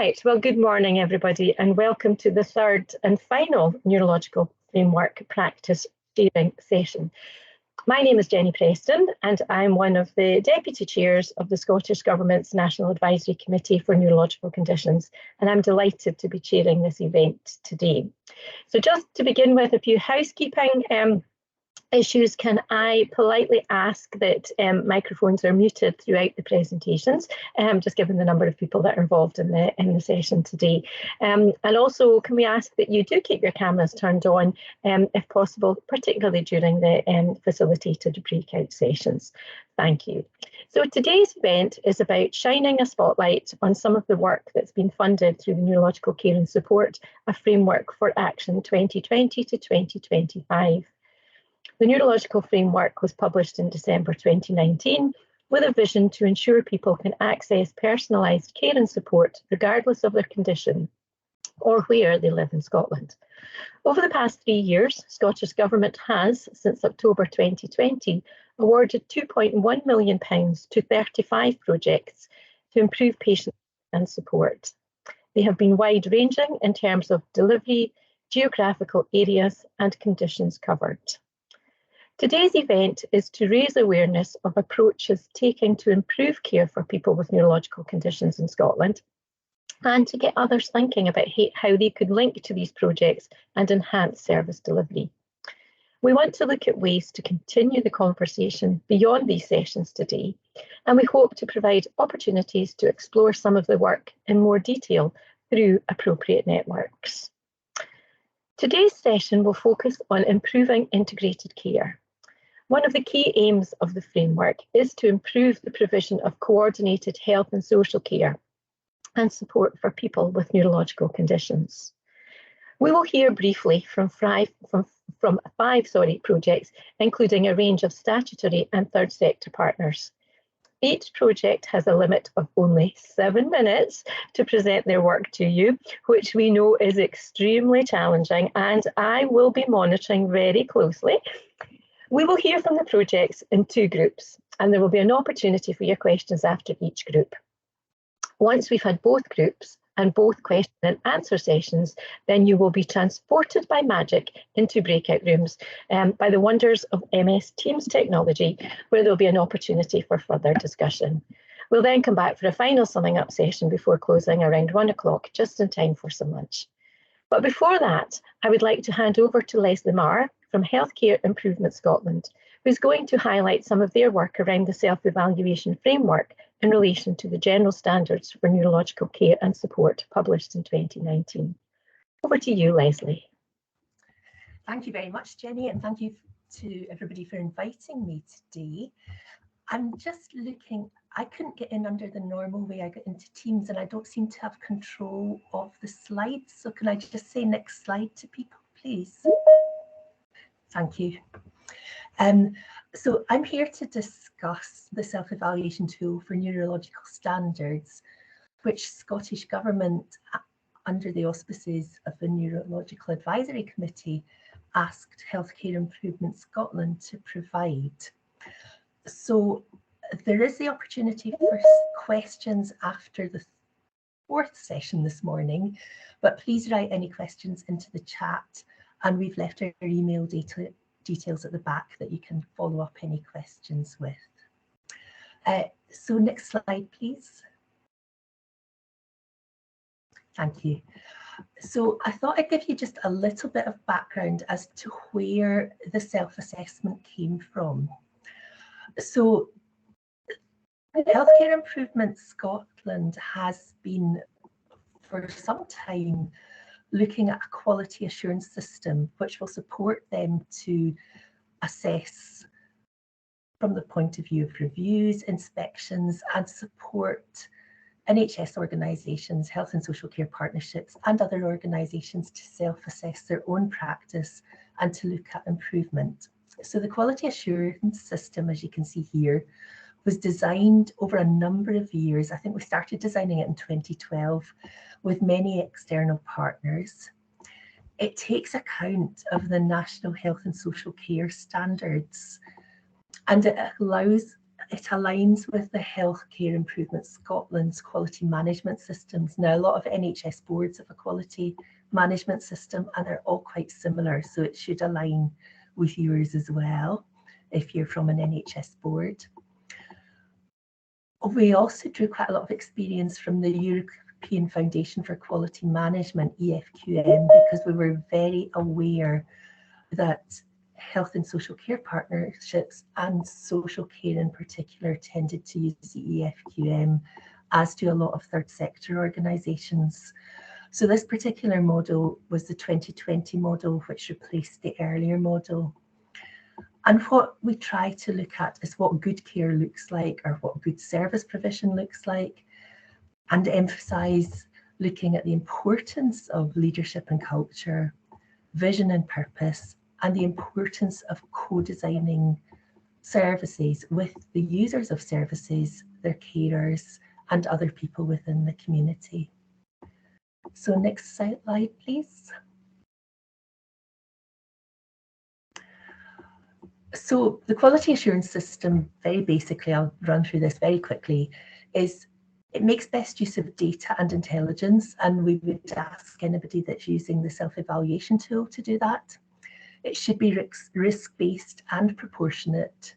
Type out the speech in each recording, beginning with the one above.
Right, well, good morning, everybody, and welcome to the third and final Neurological Framework practice sharing session. My name is Jenny Preston, and I'm one of the Deputy Chairs of the Scottish Government's National Advisory Committee for Neurological Conditions, and I'm delighted to be chairing this event today. So just to begin with, a few housekeeping issues, can I politely ask that microphones are muted throughout the presentations, just given the number of people that are involved in the session today. And also, can we ask that you do keep your cameras turned on, if possible, particularly during the facilitated breakout sessions. Thank you. So today's event is about shining a spotlight on some of the work that's been funded through the Neurological Care and Support, a Framework for Action 2020 to 2025. The Neurological Framework was published in December 2019 with a vision to ensure people can access personalised care and support regardless of their condition or where they live in Scotland. Over the past 3 years, Scottish Government has, since October 2020, awarded £2.1 million to 35 projects to improve patient and support. They have been wide-ranging in terms of delivery, geographical areas and conditions covered. Today's event is to raise awareness of approaches taken to improve care for people with neurological conditions in Scotland, and to get others thinking about how they could link to these projects and enhance service delivery. We want to look at ways to continue the conversation beyond these sessions today, and we hope to provide opportunities to explore some of the work in more detail through appropriate networks. Today's session will focus on improving integrated care. One of the key aims of the framework is to improve the provision of coordinated health and social care and support for people with neurological conditions. We will hear briefly from five projects, including a range of statutory and third sector partners. Each project has a limit of only 7 minutes to present their work to you, which we know is extremely challenging, and I will be monitoring very closely. We will hear from the projects in 2 groups, and there will be an opportunity for your questions after each group. Once we've had both groups and both question and answer sessions, then you will be transported by magic into breakout rooms by the wonders of MS Teams technology, where there'll be an opportunity for further discussion. We'll then come back for a final summing up session before closing around 1 o'clock, just in time for some lunch. But before that, I would like to hand over to Leslie Marr from Healthcare Improvement Scotland, who's going to highlight some of their work around the self-evaluation framework in relation to the general standards for neurological care and support published in 2019. Over to you, Leslie. Thank you very much, Jenny, and thank you to everybody for inviting me today. I'm just looking, I couldn't get in under the normal way I get into Teams, and I don't seem to have control of the slides. So can I just say next slide to people, please? Thank you. So I'm here to discuss the self-evaluation tool for neurological standards, which Scottish Government, under the auspices of the Neurological Advisory Committee, asked Healthcare Improvement Scotland to provide. So there is the opportunity for questions after the 4th session this morning, but please write any questions into the chat, and we've left our email details at the back that you can follow up any questions with. So next slide, please. Thank you. So I thought I'd give you just a little bit of background as to where the self-assessment came from. So Healthcare Improvement Scotland has been for some time looking at a quality assurance system which will support them to assess from the point of view of reviews, inspections, and support NHS organisations, health and social care partnerships, and other organisations to self-assess their own practice and to look at improvement. So the quality assurance system, as you can see here, was designed over a number of years. I think we started designing it in 2012 with many external partners. It takes account of the National Health and Social Care Standards, and it allows it aligns with the Healthcare Improvement Scotland's quality management systems. Now, a lot of NHS boards have a quality management system and they're all quite similar, so it should align with yours as well if you're from an NHS board. We also drew quite a lot of experience from the European Foundation for Quality Management, EFQM, because we were very aware that health and social care partnerships and social care in particular tended to use the EFQM, as do a lot of third sector organisations. So this particular model was the 2020 model, which replaced the earlier model. And what we try to look at is what good care looks like, or what good service provision looks like, and emphasise looking at the importance of leadership and culture, vision and purpose, and the importance of co-designing services with the users of services, their carers, and other people within the community. So next slide, please. So the quality assurance system, very basically, I'll run through this very quickly, is it makes best use of data and intelligence, and we would ask anybody that's using the self-evaluation tool to do that. It should be risk-based and proportionate.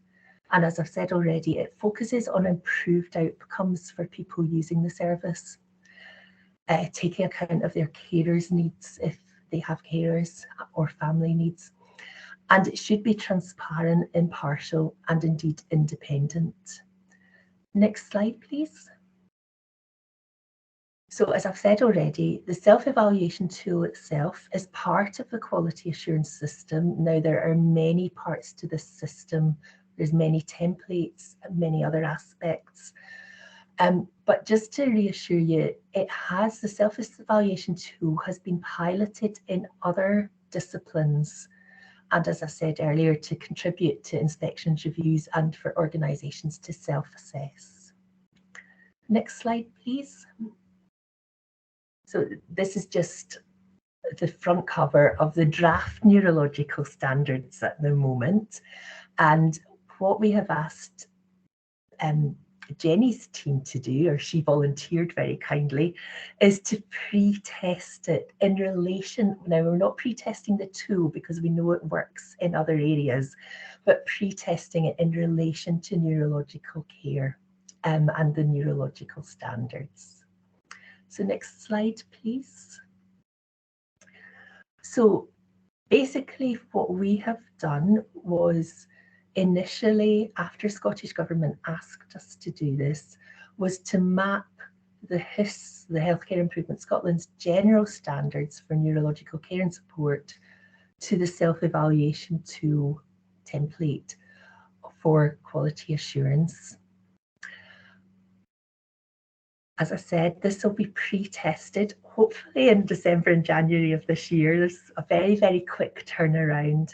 And as I've said already, it focuses on improved outcomes for people using the service, taking account of their carers' needs if they have carers, or family needs. And it should be transparent, impartial, and indeed independent. Next slide, please. So as I've said already, the self-evaluation tool itself is part of the quality assurance system. Now, there are many parts to this system. There's many templates and many other aspects. But just to reassure you, the self-evaluation tool has been piloted in other disciplines. And as I said earlier, to contribute to inspections, reviews, and for organisations to self-assess. Next slide, please. So this is just the front cover of the draft neurological standards at the moment. And what we have asked Jenny's team to do, or she volunteered very kindly, is to pre-test it in relation. Now, we're not pre-testing the tool because we know it works in other areas, but pre-testing it in relation to neurological care and the neurological standards. So next slide, please. So basically what we have done was, initially, after Scottish Government asked us to do this, was to map the HIS, the Healthcare Improvement Scotland's general standards for neurological care and support, to the self-evaluation tool template for quality assurance. As I said, this will be pre-tested, hopefully in December and January of this year. There's a very, very quick turnaround.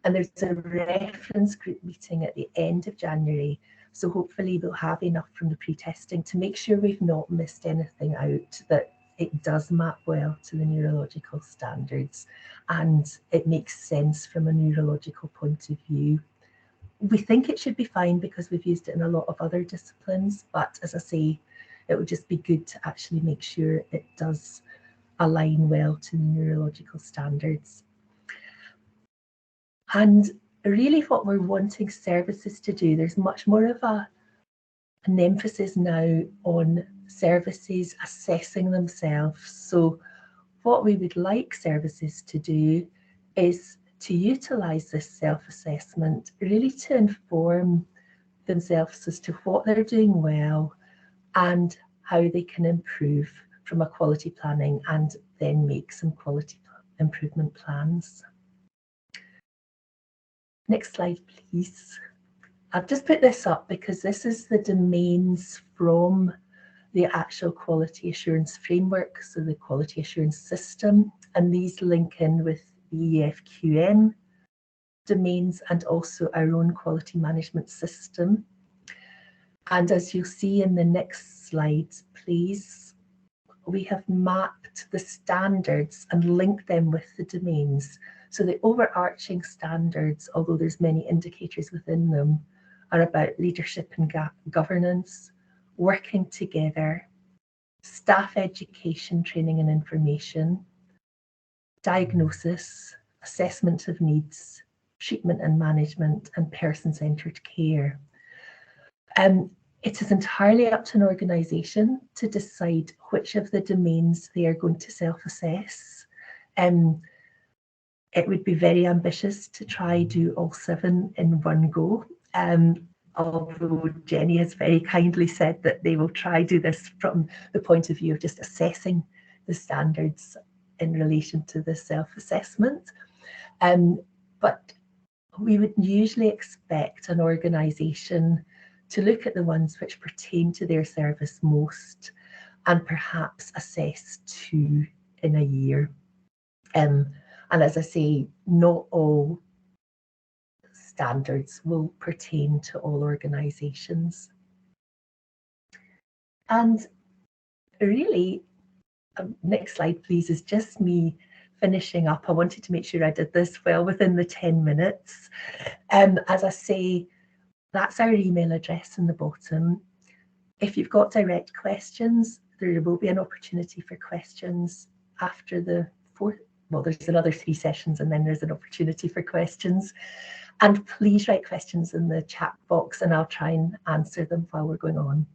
And there's a reference group meeting at the end of January. So hopefully we'll have enough from the pre-testing to make sure we've not missed anything out, that it does map well to the neurological standards and it makes sense from a neurological point of view. We think it should be fine because we've used it in a lot of other disciplines, but as I say, it would just be good to actually make sure it does align well to the neurological standards. And really what we're wanting services to do, there's much more of an emphasis now on services assessing themselves. So what we would like services to do is to utilise this self-assessment really to inform themselves as to what they're doing well and how they can improve from a quality planning, and then make some quality improvement plans. Next slide, please. I've just put this up because this is the domains from the actual quality assurance framework, so the quality assurance system, and these link in with the EFQM domains and also our own quality management system. And as you'll see in the next slide, please, we have mapped the standards and linked them with the domains. So the overarching standards, although there's many indicators within them, are about leadership and governance, working together, staff education, training and information, diagnosis, assessment of needs, treatment and management, and person-centred care. It is entirely up to an organisation to decide which of the domains they are going to self-assess. It would be very ambitious to try do all 7 in one go. Although Jenny has very kindly said that they will try do this from the point of view of just assessing the standards in relation to the self-assessment. But we would usually expect an organisation to look at the ones which pertain to their service most and perhaps assess 2 in a year. And as I say, not all standards will pertain to all organisations. And really, next slide please, is just me finishing up. I wanted to make sure I did this well within the 10 minutes. As I say, that's our email address in the bottom. If you've got direct questions, there will be an opportunity for questions after the 4th. Well, there's another 3 sessions and then there's an opportunity for questions. And please write questions in the chat box and I'll try and answer them while we're going on.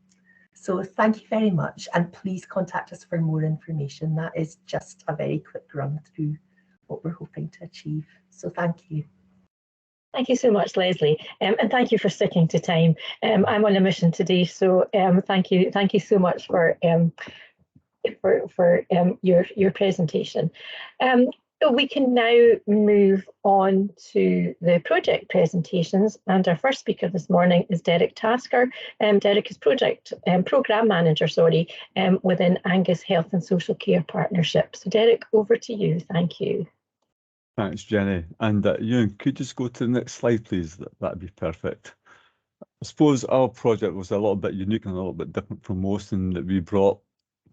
So thank you very much, and please contact us for more information. That is just a very quick run through what we're hoping to achieve. So thank you. Thank you so much, Leslie, and thank you for sticking to time. I'm on a mission today, so thank you so much for your presentation. So we can now move on to the project presentations, and our first speaker this morning is Derek Tasker. Derek is program manager, within Angus Health and Social Care Partnership. So Derek, over to you. Thank you. Thanks, Jenny. And Ewan, could you just go to the next slide, please? That'd be perfect. I suppose our project was a little bit unique and a little bit different from most in that we brought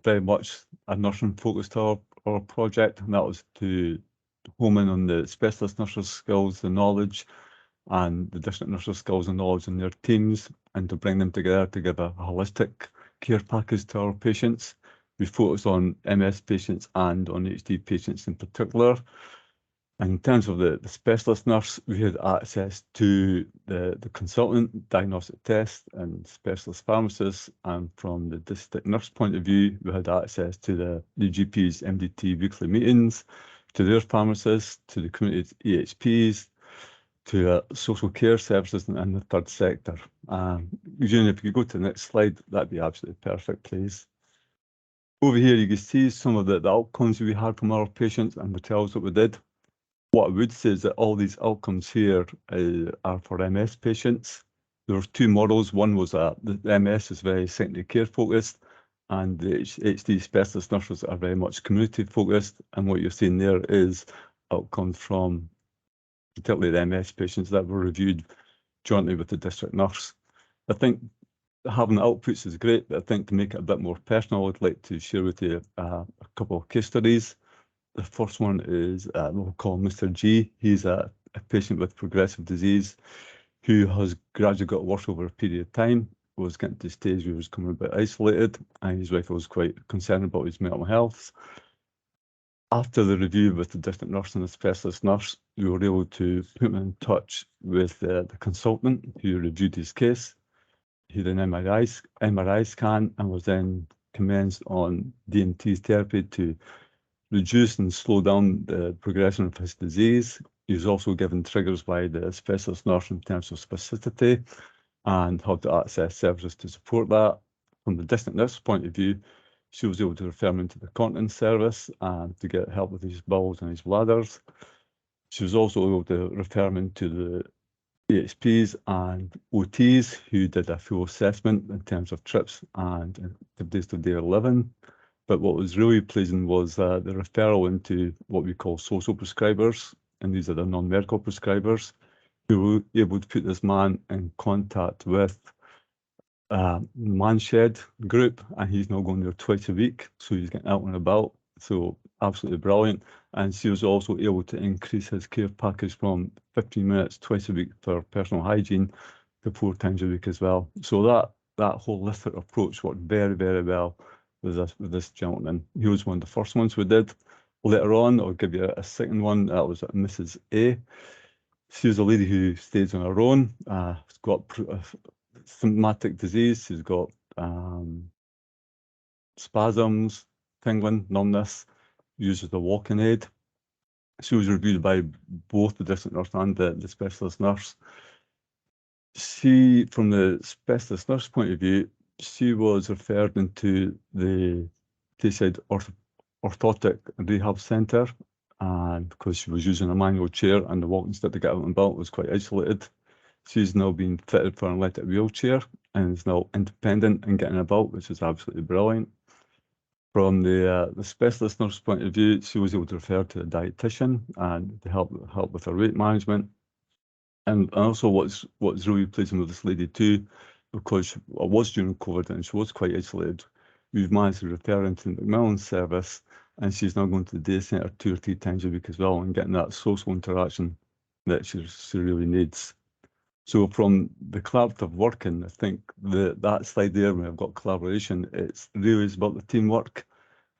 very much a nursing focus to our project, and that was to home in on the specialist nurses' skills, the knowledge, and the district nurses' skills and knowledge in their teams, and to bring them together to give a holistic care package to our patients. We focused on MS patients and on HD patients in particular. And in terms of the specialist nurse, we had access to the consultant, diagnostic test, and specialist pharmacists. And from the district nurse point of view, we had access to the GP's MDT weekly meetings, to their pharmacists, to the community EHPs, to social care services and the third sector. Eugene, if you could go to the next slide, that'd be absolutely perfect, please. Over here, you can see some of the outcomes we had from our patients and the trials that we did. What I would say is that all these outcomes here are for MS patients. There were 2 models. One was the MS is very secondary care focused, and the HD specialist nurses are very much community focused. And what you're seeing there is outcomes from particularly the MS patients that were reviewed jointly with the district nurse. I think having outputs is great, but I think to make it a bit more personal, I'd like to share with you a couple of case studies. The first one is we'll call Mr. G. He's a patient with progressive disease who has gradually got worse over a period of time, was getting to the stage where he was becoming a bit isolated, and his wife was quite concerned about his mental health. After the review with the district nurse and the specialist nurse, we were able to put him in touch with the consultant who reviewed his case. He had an MRI scan and was then commenced on DMT therapy to reduce and slow down the progression of his disease. He was also given triggers by the specialist nurse in terms of spasticity and how to access services to support that. From the district nurse point of view, she was able to refer him into the continence service and to get help with his bowels and his bladders. She was also able to refer him into the EHPs and OTs who did a full assessment in terms of trips and activities of daily living. But what was really pleasing was the referral into what we call social prescribers, and these are the non-medical prescribers, who were able to put this man in contact with Manshed group, and he's now going there twice a week, so he's getting out and about. So absolutely brilliant. And she was also able to increase his care package from 15 minutes twice a week for personal hygiene to 4 times a week as well. So that holistic approach worked very, very well with this gentleman. He was one of the first ones we did. Later on, I'll give you a second one. That was Mrs. A. She was a lady who stays on her own. She's got symptomatic disease. She's got spasms, tingling, numbness, uses the walking aid. She was reviewed by both the district nurse and the specialist nurse. She, from the specialist nurse point of view, she was referred into the Tayside Orthotic Rehab Centre, and because she was using a manual chair and the walking stick to get out and about was quite isolated. She's now been fitted for an electric wheelchair and is now independent and getting about, which is absolutely brilliant. From the specialist nurse point of view, she was able to refer to a dietitian and to help with her weight management. And also what's really pleasing with this lady too, because it was during COVID and she was quite isolated, we've managed to refer into the Macmillan service, and she's now going to the day centre 2 or 3 times a week as well and getting that social interaction that she really needs. So from the collaborative working, I think that slide there, when I've got collaboration, it's really is about the teamwork.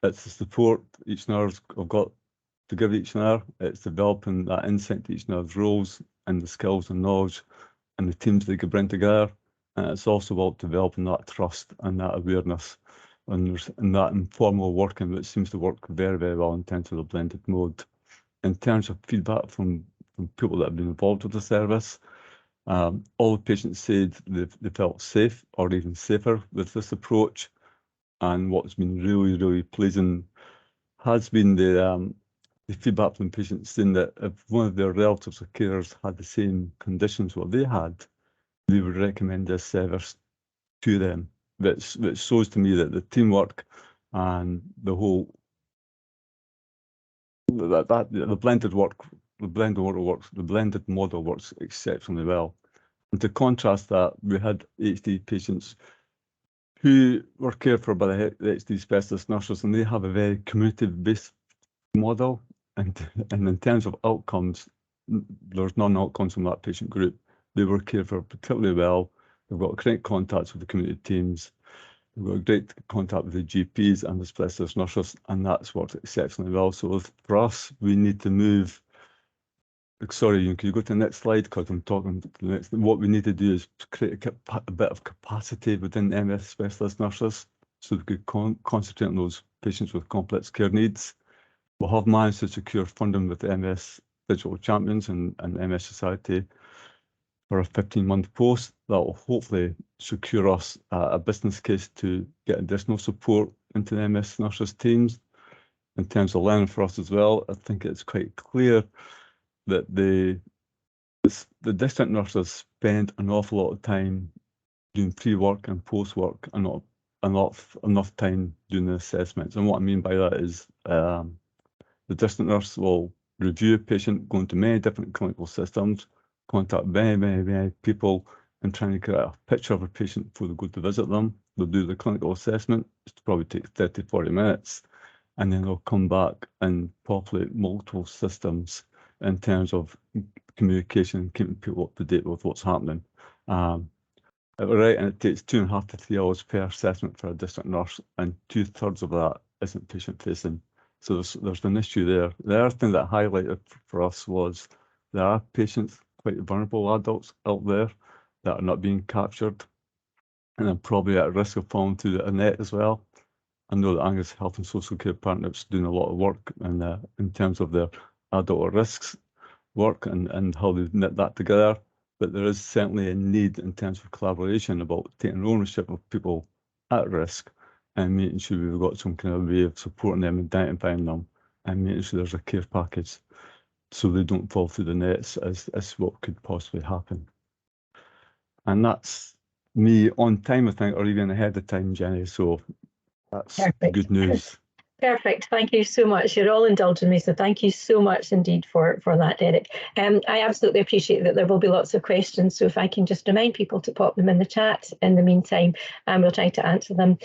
It's the support each nurse have got to give each nurse. It's developing that insight to each nurse's roles and the skills and knowledge and the teams they could bring together. And it's also about developing that trust and that awareness and that informal working, which seems to work very, very well in terms of the blended mode. In terms of feedback from people that have been involved with the service, all the patients said they felt safe or even safer with this approach. And what's been really, really pleasing has been the feedback from patients saying that if one of their relatives or carers had the same conditions what they had, they would recommend this service to them, which shows to me that the teamwork and the whole the blended model works exceptionally well. And to contrast that, we had HD patients who were cared for by the HD specialist nurses, and they have a very community-based model. And in terms of outcomes, there's none outcomes from that patient group. They were cared for particularly well. They've got great contacts with the community teams. They've got great contact with the GPs and the specialist nurses, and that's worked exceptionally well. So for us, we need to move. Sorry, can you go to the next slide? Because I'm talking to the next. What we need to do is create a bit of capacity within MS specialist nurses so we could concentrate on those patients with complex care needs. We have managed to secure funding with the MS Digital Champions and MS Society for a 15-month post that will hopefully secure us a business case to get additional support into the MS nurses teams. In terms of learning for us as well, I think it's quite clear that the district nurses spend an awful lot of time doing pre-work and post-work and not enough time doing the assessments. And what I mean by that is the district nurse will review a patient, going to many different clinical systems, contact many people and trying to get a picture of a patient before they go to visit them. They'll do the clinical assessment, it probably takes 30, 40 minutes, and then they'll come back and populate multiple systems in terms of communication and keeping people up to date with what's happening. Right, and it takes 2.5 to 3 hours per assessment for a district nurse, and 2/3 of that isn't patient facing. So there's an issue there. The other thing that highlighted for us was there are patients, quite vulnerable adults out there that are not being captured and are probably at risk of falling through the net as well. I know that Angus Health and Social Care Partnerships doing a lot of work in terms of their adult risks work and how they knit that together. But there is certainly a need in terms of collaboration about taking ownership of people at risk and making sure we've got some kind of way of supporting them, identifying them, and making sure there's a care package so they don't fall through the nets as what could possibly happen. And that's me on time, I think, or even ahead of time, Jenny. So that's Perfect. good news. Perfect. Thank you so much. You're all indulging me, so thank you so much indeed for that, Derek. I absolutely appreciate that there will be lots of questions, so if I can just remind people to pop them in the chat in the meantime, we'll try to answer them,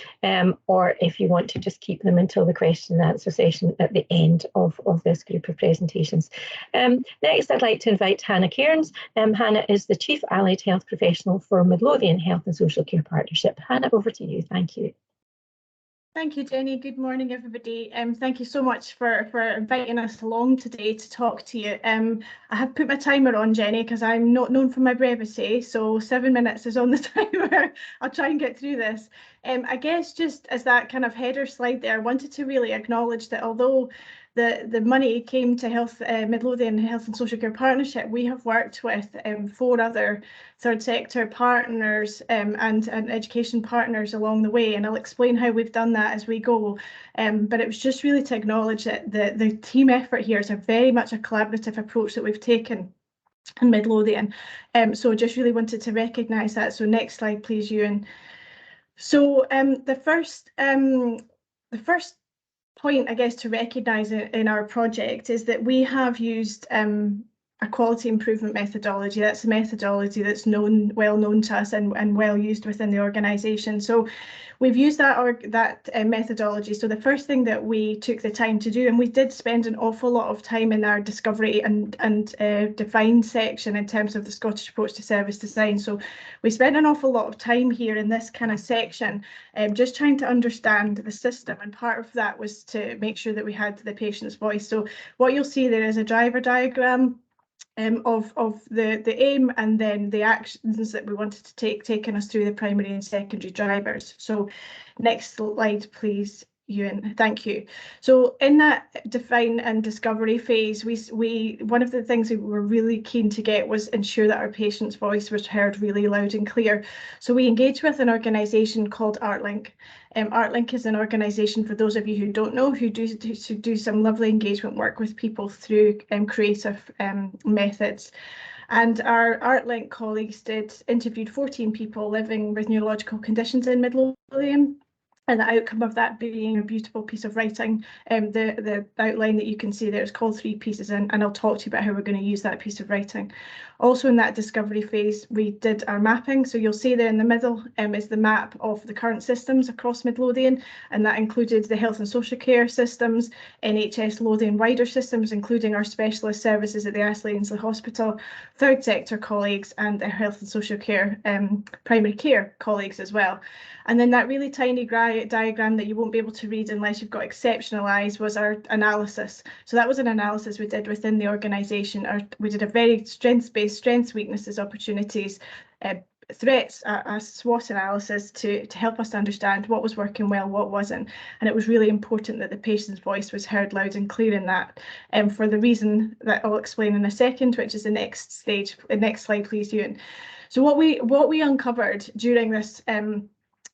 or if you want to just keep them until the question and answer session at the end of this group of presentations. Next, I'd like to invite Hannah Cairns. Hannah is the Chief Allied Health Professional for Midlothian Health and Social Care Partnership. Hannah, over to you. Thank you. Thank you, Jenny. Good morning, everybody. Thank you so much for inviting us along today to talk to you. I have put my timer on, Jenny, because I'm not known for my brevity, so 7 minutes is on the timer. I'll try and get through this. I guess just as that kind of header slide there, I wanted to really acknowledge that although the money came to Midlothian Health and Social Care Partnership, we have worked with 4 other third sector partners and education partners along the way, and I'll explain how we've done that as we go. But it was just really to acknowledge that the team effort here is very much a collaborative approach that we've taken in Midlothian. So just really wanted to recognise that. So next slide, please, Ewan. So the first point, I guess, to recognise in our project is that we have used a quality improvement methodology. That's a methodology that's well known to us and well used within the organisation. So we've used that methodology. So the first thing that we took the time to do, and we did spend an awful lot of time in our discovery and define section in terms of the Scottish approach to service design. So we spent an awful lot of time here in this kind of section, just trying to understand the system. And part of that was to make sure that we had the patient's voice. So what you'll see there is a driver diagram of the aim and then the actions that we wanted to taking us through the primary and secondary drivers. So next slide, please, Ewan. Thank you. So in that define and discovery phase, we one of the things we were really keen to get was ensure that our patient's voice was heard really loud and clear. So we engaged with an organisation called ArtLink. ArtLink is an organisation, for those of you who don't know, who do some lovely engagement work with people through creative methods. And our ArtLink colleagues interviewed 14 people living with neurological conditions in Midlothian. And the outcome of that being a beautiful piece of writing. The outline that you can see there is called 3 pieces, and I'll talk to you about how we're going to use that piece of writing. Also in that discovery phase, we did our mapping. So you'll see there in the middle is the map of the current systems across Midlothian, and that included the health and social care systems, NHS Lothian wider systems, including our specialist services at the Astley Ainsley Hospital, third sector colleagues, and our health and social care primary care colleagues as well. And then that really tiny diagram that you won't be able to read unless you've got exceptional eyes was our analysis. So that was an analysis we did within the organisation. We did a very strengths-based, strengths, weaknesses, opportunities, threats, a SWOT analysis to help us understand what was working well, what wasn't. And it was really important that the patient's voice was heard loud and clear in that, for the reason that I'll explain in a second, which is the next stage. The next slide, please, Ewan. So what we uncovered during this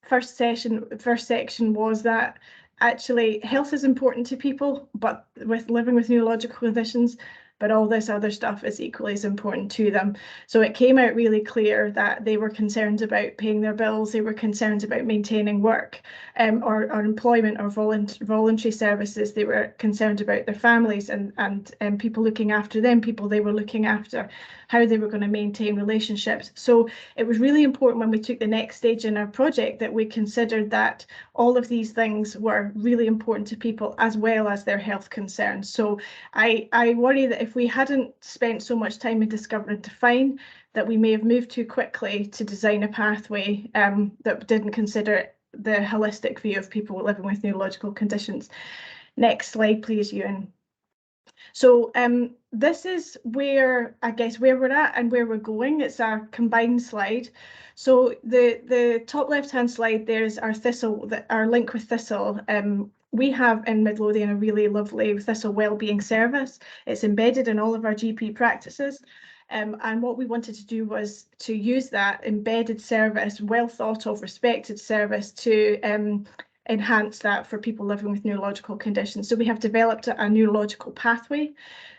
first section was that actually health is important to people, but with living with neurological conditions, but all this other stuff is equally as important to them. So it came out really clear that they were concerned about paying their bills, they were concerned about maintaining work or employment or voluntary services, they were concerned about their families and people looking after them, people they were looking after, how they were going to maintain relationships. So it was really important when we took the next stage in our project that we considered that all of these things were really important to people as well as their health concerns. So I worry that if we hadn't spent so much time in discover and define, that we may have moved too quickly to design a pathway that didn't consider the holistic view of people living with neurological conditions. Next slide, please, Ewan. So this is where, I guess, where we're at and where we're going. It's a combined slide. So the top left-hand slide, there's our Thistle, our link with Thistle. We have in Midlothian a really lovely Thistle wellbeing service. It's embedded in all of our GP practices. And what we wanted to do was to use that embedded service, well thought of, respected service to enhance that for people living with neurological conditions. So we have developed a neurological pathway,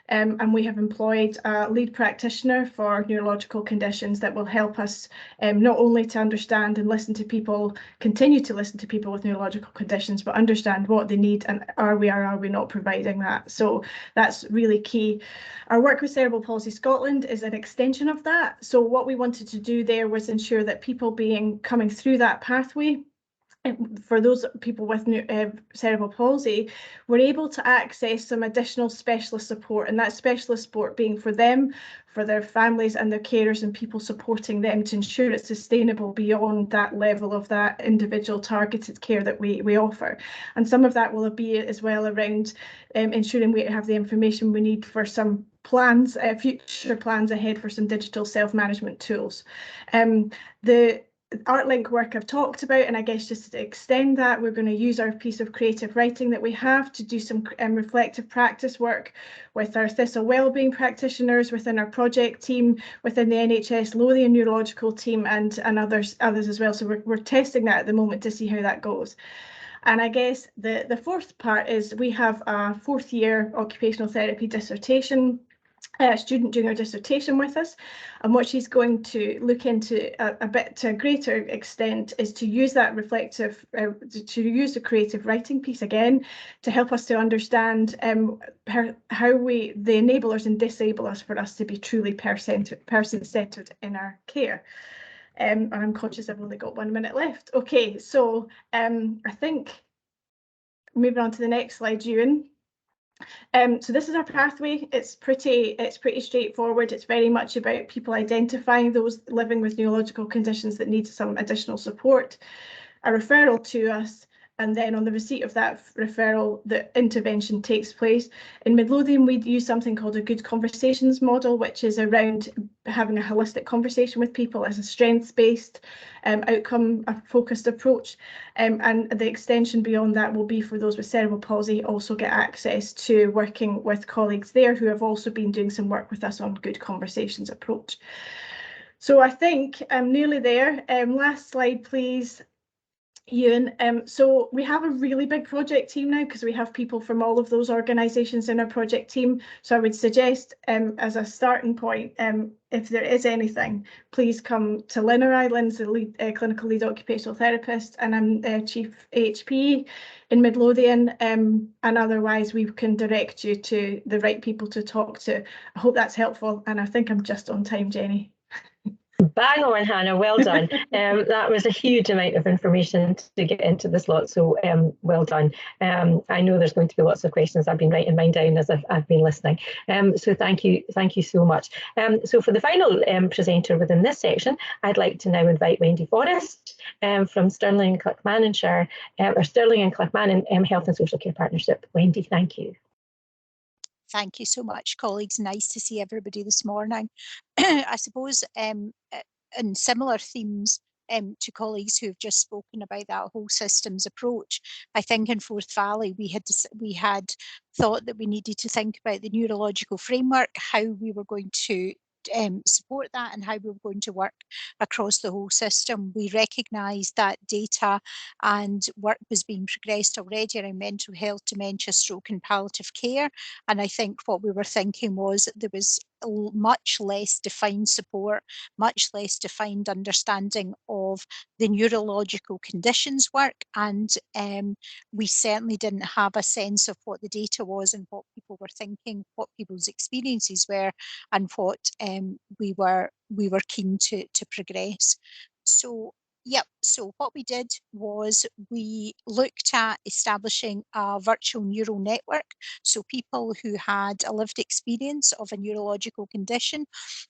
and we have employed a lead practitioner for neurological conditions that will help us not only to understand and listen to people, continue to listen to people with neurological conditions, but understand what they need and are we not providing that. So that's really key. Our work with Cerebral Palsy Scotland is an extension of that. So what we wanted to do there was ensure that people coming through that pathway, for those people with cerebral palsy, we're able to access some additional specialist support, and that specialist support being for them, for their families and their carers and people supporting them to ensure it's sustainable beyond that level of that individual targeted care that we offer. And some of that will be as well around ensuring we have the information we need for some plans, future plans ahead for some digital self-management tools. The ArtLink work I've talked about, and I guess just to extend that, we're going to use our piece of creative writing that we have to do some reflective practice work with our Thistle Wellbeing practitioners, within our project team, within the NHS Lothian neurological team, and others as well. So we're testing that at the moment to see how that goes. And I guess the fourth part is we have a fourth year occupational therapy dissertation student doing her dissertation with us, and what she's going to look into a bit to a greater extent is to use that reflective, to use the creative writing piece again to help us to understand how the enablers and disablers for us to be truly person-centred in our care. And I'm conscious I've only got 1 minute left. Okay, so I think moving on to the next slide, Ewan. So this is our pathway. It's pretty straightforward. It's very much about people identifying those living with neurological conditions that need some additional support, a referral to us, and then on the receipt of that referral, the intervention takes place. In Midlothian, we use something called a good conversations model, which is around having a holistic conversation with people as a strengths-based, outcome-focused approach. And the extension beyond that will be for those with cerebral palsy also get access to working with colleagues there who have also been doing some work with us on good conversations approach. So I think I'm nearly there. Last slide, please. Ewan, so we have a really big project team now because we have people from all of those organisations in our project team. So I would suggest as a starting point, if there is anything, please come to Lynn or I. Lynn's the lead, clinical lead occupational therapist, and I'm chief AHP in Midlothian, and otherwise we can direct you to the right people to talk to. I hope that's helpful, and I think I'm just on time, Jenny. Bang on, Hannah, well done. That was a huge amount of information to get into this lot, so well done. I know there's going to be lots of questions. I've been writing mine down as I've been listening. So thank you so much. So for the final presenter within this section, I'd like to now invite Wendy Forrest from Stirling and Clackmannan, or Stirling and Clackmannan Health and Social Care Partnership. Wendy, thank you. Thank you so much, colleagues. Nice to see everybody this morning. I suppose in similar themes to colleagues who have just spoken about that whole systems approach, I think in Forth Valley we had thought that we needed to think about the neurological framework, how we were going to support that and how we were going to work across the whole system. We recognised that data and work was being progressed already around mental health, dementia, stroke and palliative care. And I think what we were thinking was there was much less defined support, much less defined understanding of the neurological conditions work, and we certainly didn't have a sense of what the data was and what people were thinking, what people's experiences were, and what we were keen to progress. So what we did was we looked at establishing a virtual neural network, so people who had a lived experience of a neurological condition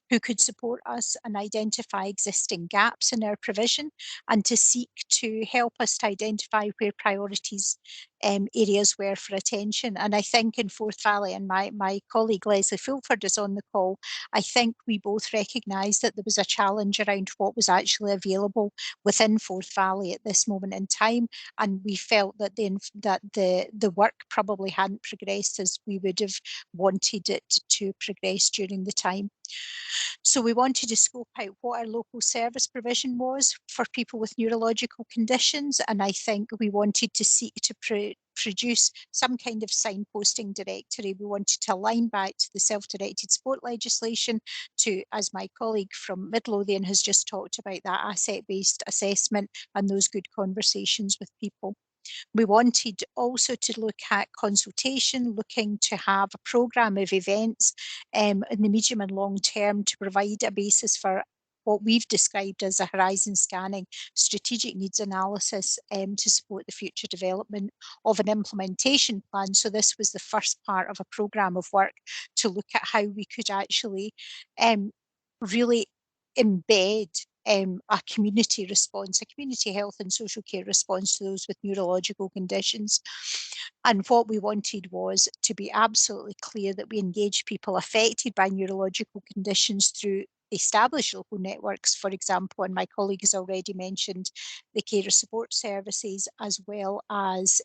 who could support us and identify existing gaps in our provision, and to seek to help us to identify where priorities areas were for attention. And I think in Forth Valley, and my colleague Leslie Fulford is on the call, I think we both recognised that there was a challenge around what was actually available within Forth Valley at this moment in time, and we felt that the work probably hadn't progressed as we would have wanted it to progress during the time. So we wanted to scope out what our local service provision was for people with neurological conditions, and I think we wanted to seek to produce some kind of signposting directory. We wanted to align back to the self-directed sport legislation, to, as my colleague from Midlothian has just talked about, that asset-based assessment and those good conversations with people. We wanted also to look at consultation, looking to have a programme of events in the medium and long term to provide a basis for what we've described as a horizon scanning strategic needs analysis to support the future development of an implementation plan. So this was the first part of a programme of work to look at how we could actually really embed a community response, a community health and social care response to those with neurological conditions. And what we wanted was to be absolutely clear that we engage people affected by neurological conditions through established local networks, for example, and my colleague has already mentioned the carer support services, as well as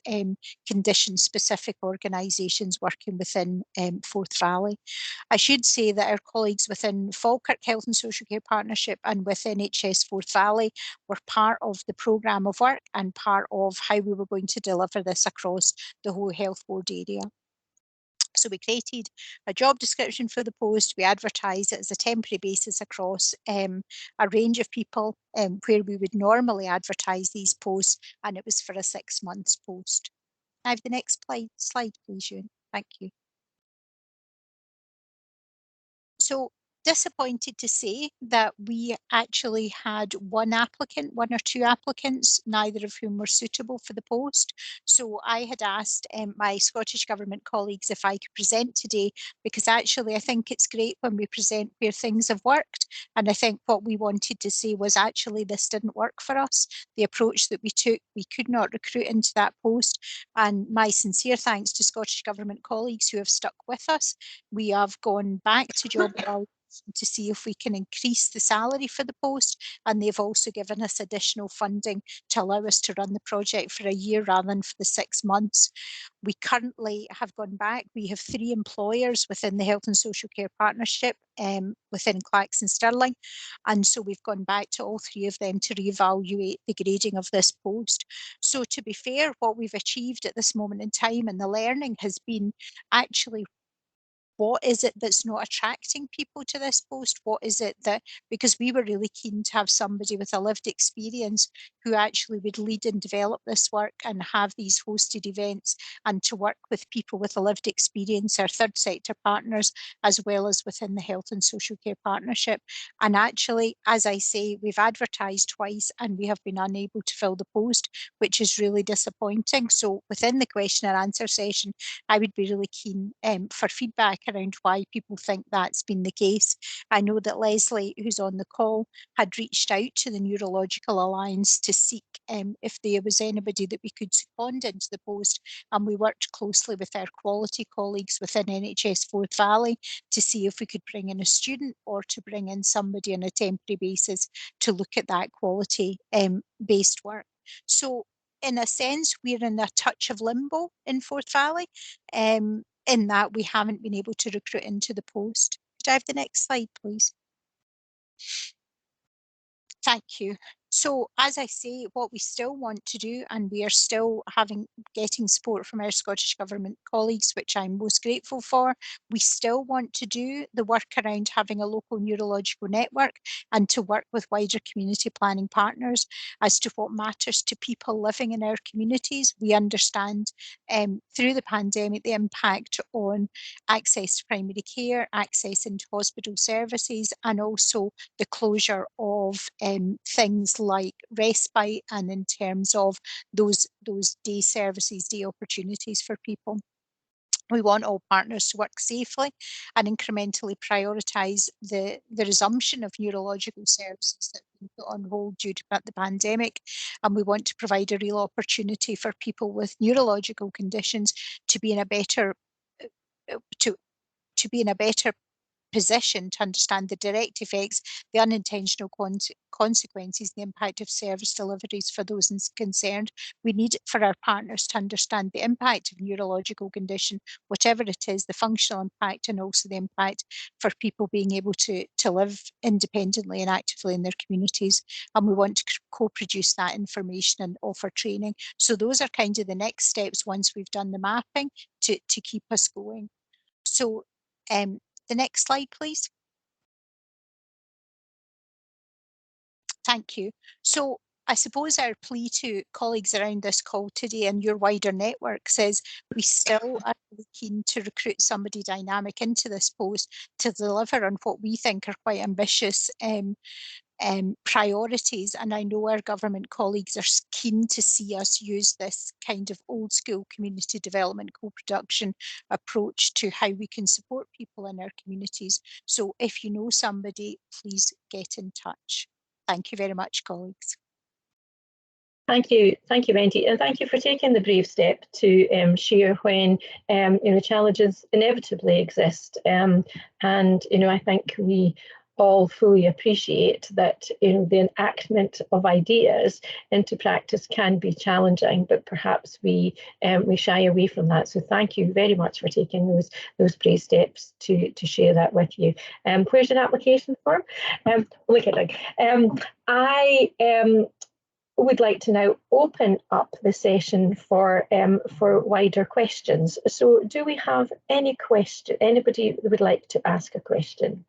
condition-specific organisations working within Forth Valley. I should say that our colleagues within Falkirk Health and Social Care Partnership and with NHS Forth Valley were part of the programme of work and part of how we were going to deliver this across the whole health board area. So we created a job description for the post, we advertised it as a temporary basis across a range of people where we would normally advertise these posts, and it was for a 6 months post. I have the next slide, please, Ewan. Thank you. So disappointed to say that we actually had one or two applicants, neither of whom were suitable for the post. So I had asked my Scottish Government colleagues if I could present today, because actually I think it's great when we present where things have worked. And I think what we wanted to say was actually this didn't work for us. The approach that we took, we could not recruit into that post. And my sincere thanks to Scottish Government colleagues who have stuck with us. We have gone back to job to see if we can increase the salary for the post, and they've also given us additional funding to allow us to run the project for a year rather than for the 6 months. We currently have gone back. We have 3 employers within the Health and Social Care Partnership within Clacks and Stirling, and so we've gone back to all 3 of them to reevaluate the grading of this post. So to be fair, what we've achieved at this moment in time and the learning has been actually, what is it that's not attracting people to this post? What is it that, because we were really keen to have somebody with a lived experience who actually would lead and develop this work and have these hosted events and to work with people with a lived experience, our third sector partners, as well as within the Health and Social Care Partnership. And actually, as I say, we've advertised twice and we have been unable to fill the post, which is really disappointing. So within the question and answer session, I would be really keen for feedback around why people think that's been the case. I know that Leslie, who's on the call, had reached out to the Neurological Alliance to seek if there was anybody that we could second into the post, and we worked closely with our quality colleagues within NHS Forth Valley to see if we could bring in a student or to bring in somebody on a temporary basis to look at that quality based work. So in a sense, we're in a touch of limbo in Forth Valley, in that we haven't been able to recruit into the post. Could I have the next slide, please? Thank you. So as I say, what we still want to do, and we are still getting support from our Scottish Government colleagues, which I'm most grateful for, we still want to do the work around having a local neurological network and to work with wider community planning partners as to what matters to people living in our communities. We understand through the pandemic the impact on access to primary care, access into hospital services, and also the closure of things like respite, and in terms of those day services, day opportunities for people. We want all partners to work safely and incrementally prioritise the resumption of neurological services that have been put on hold due to the pandemic. And we want to provide a real opportunity for people with neurological conditions to be in a better position to understand the direct effects, the unintentional consequences, the impact of service deliveries for those concerned. We need for our partners to understand the impact of neurological condition, whatever it is, the functional impact, and also the impact for people being able to live independently and actively in their communities. And we want to co-produce that information and offer training. So those are kind of the next steps once we've done the mapping to keep us going. So the next slide, please. Thank you. So I suppose our plea to colleagues around this call today and your wider network says we still are really keen to recruit somebody dynamic into this post to deliver on what we think are quite ambitious priorities. And I know our government colleagues are keen to see us use this kind of old school community development co-production approach to how we can support people in our communities. So if you know somebody, please get in touch. Thank you very much, colleagues. Thank you, Wendy, and thank you for taking the brave step to share when challenges inevitably exist. And I think we all fully appreciate that the enactment of ideas into practice can be challenging, but perhaps we shy away from that. So thank you very much for taking those brave steps to share that with you. Where's your application form? I would like to now open up the session for wider questions. So do we have any question? Anybody that would like to ask a question?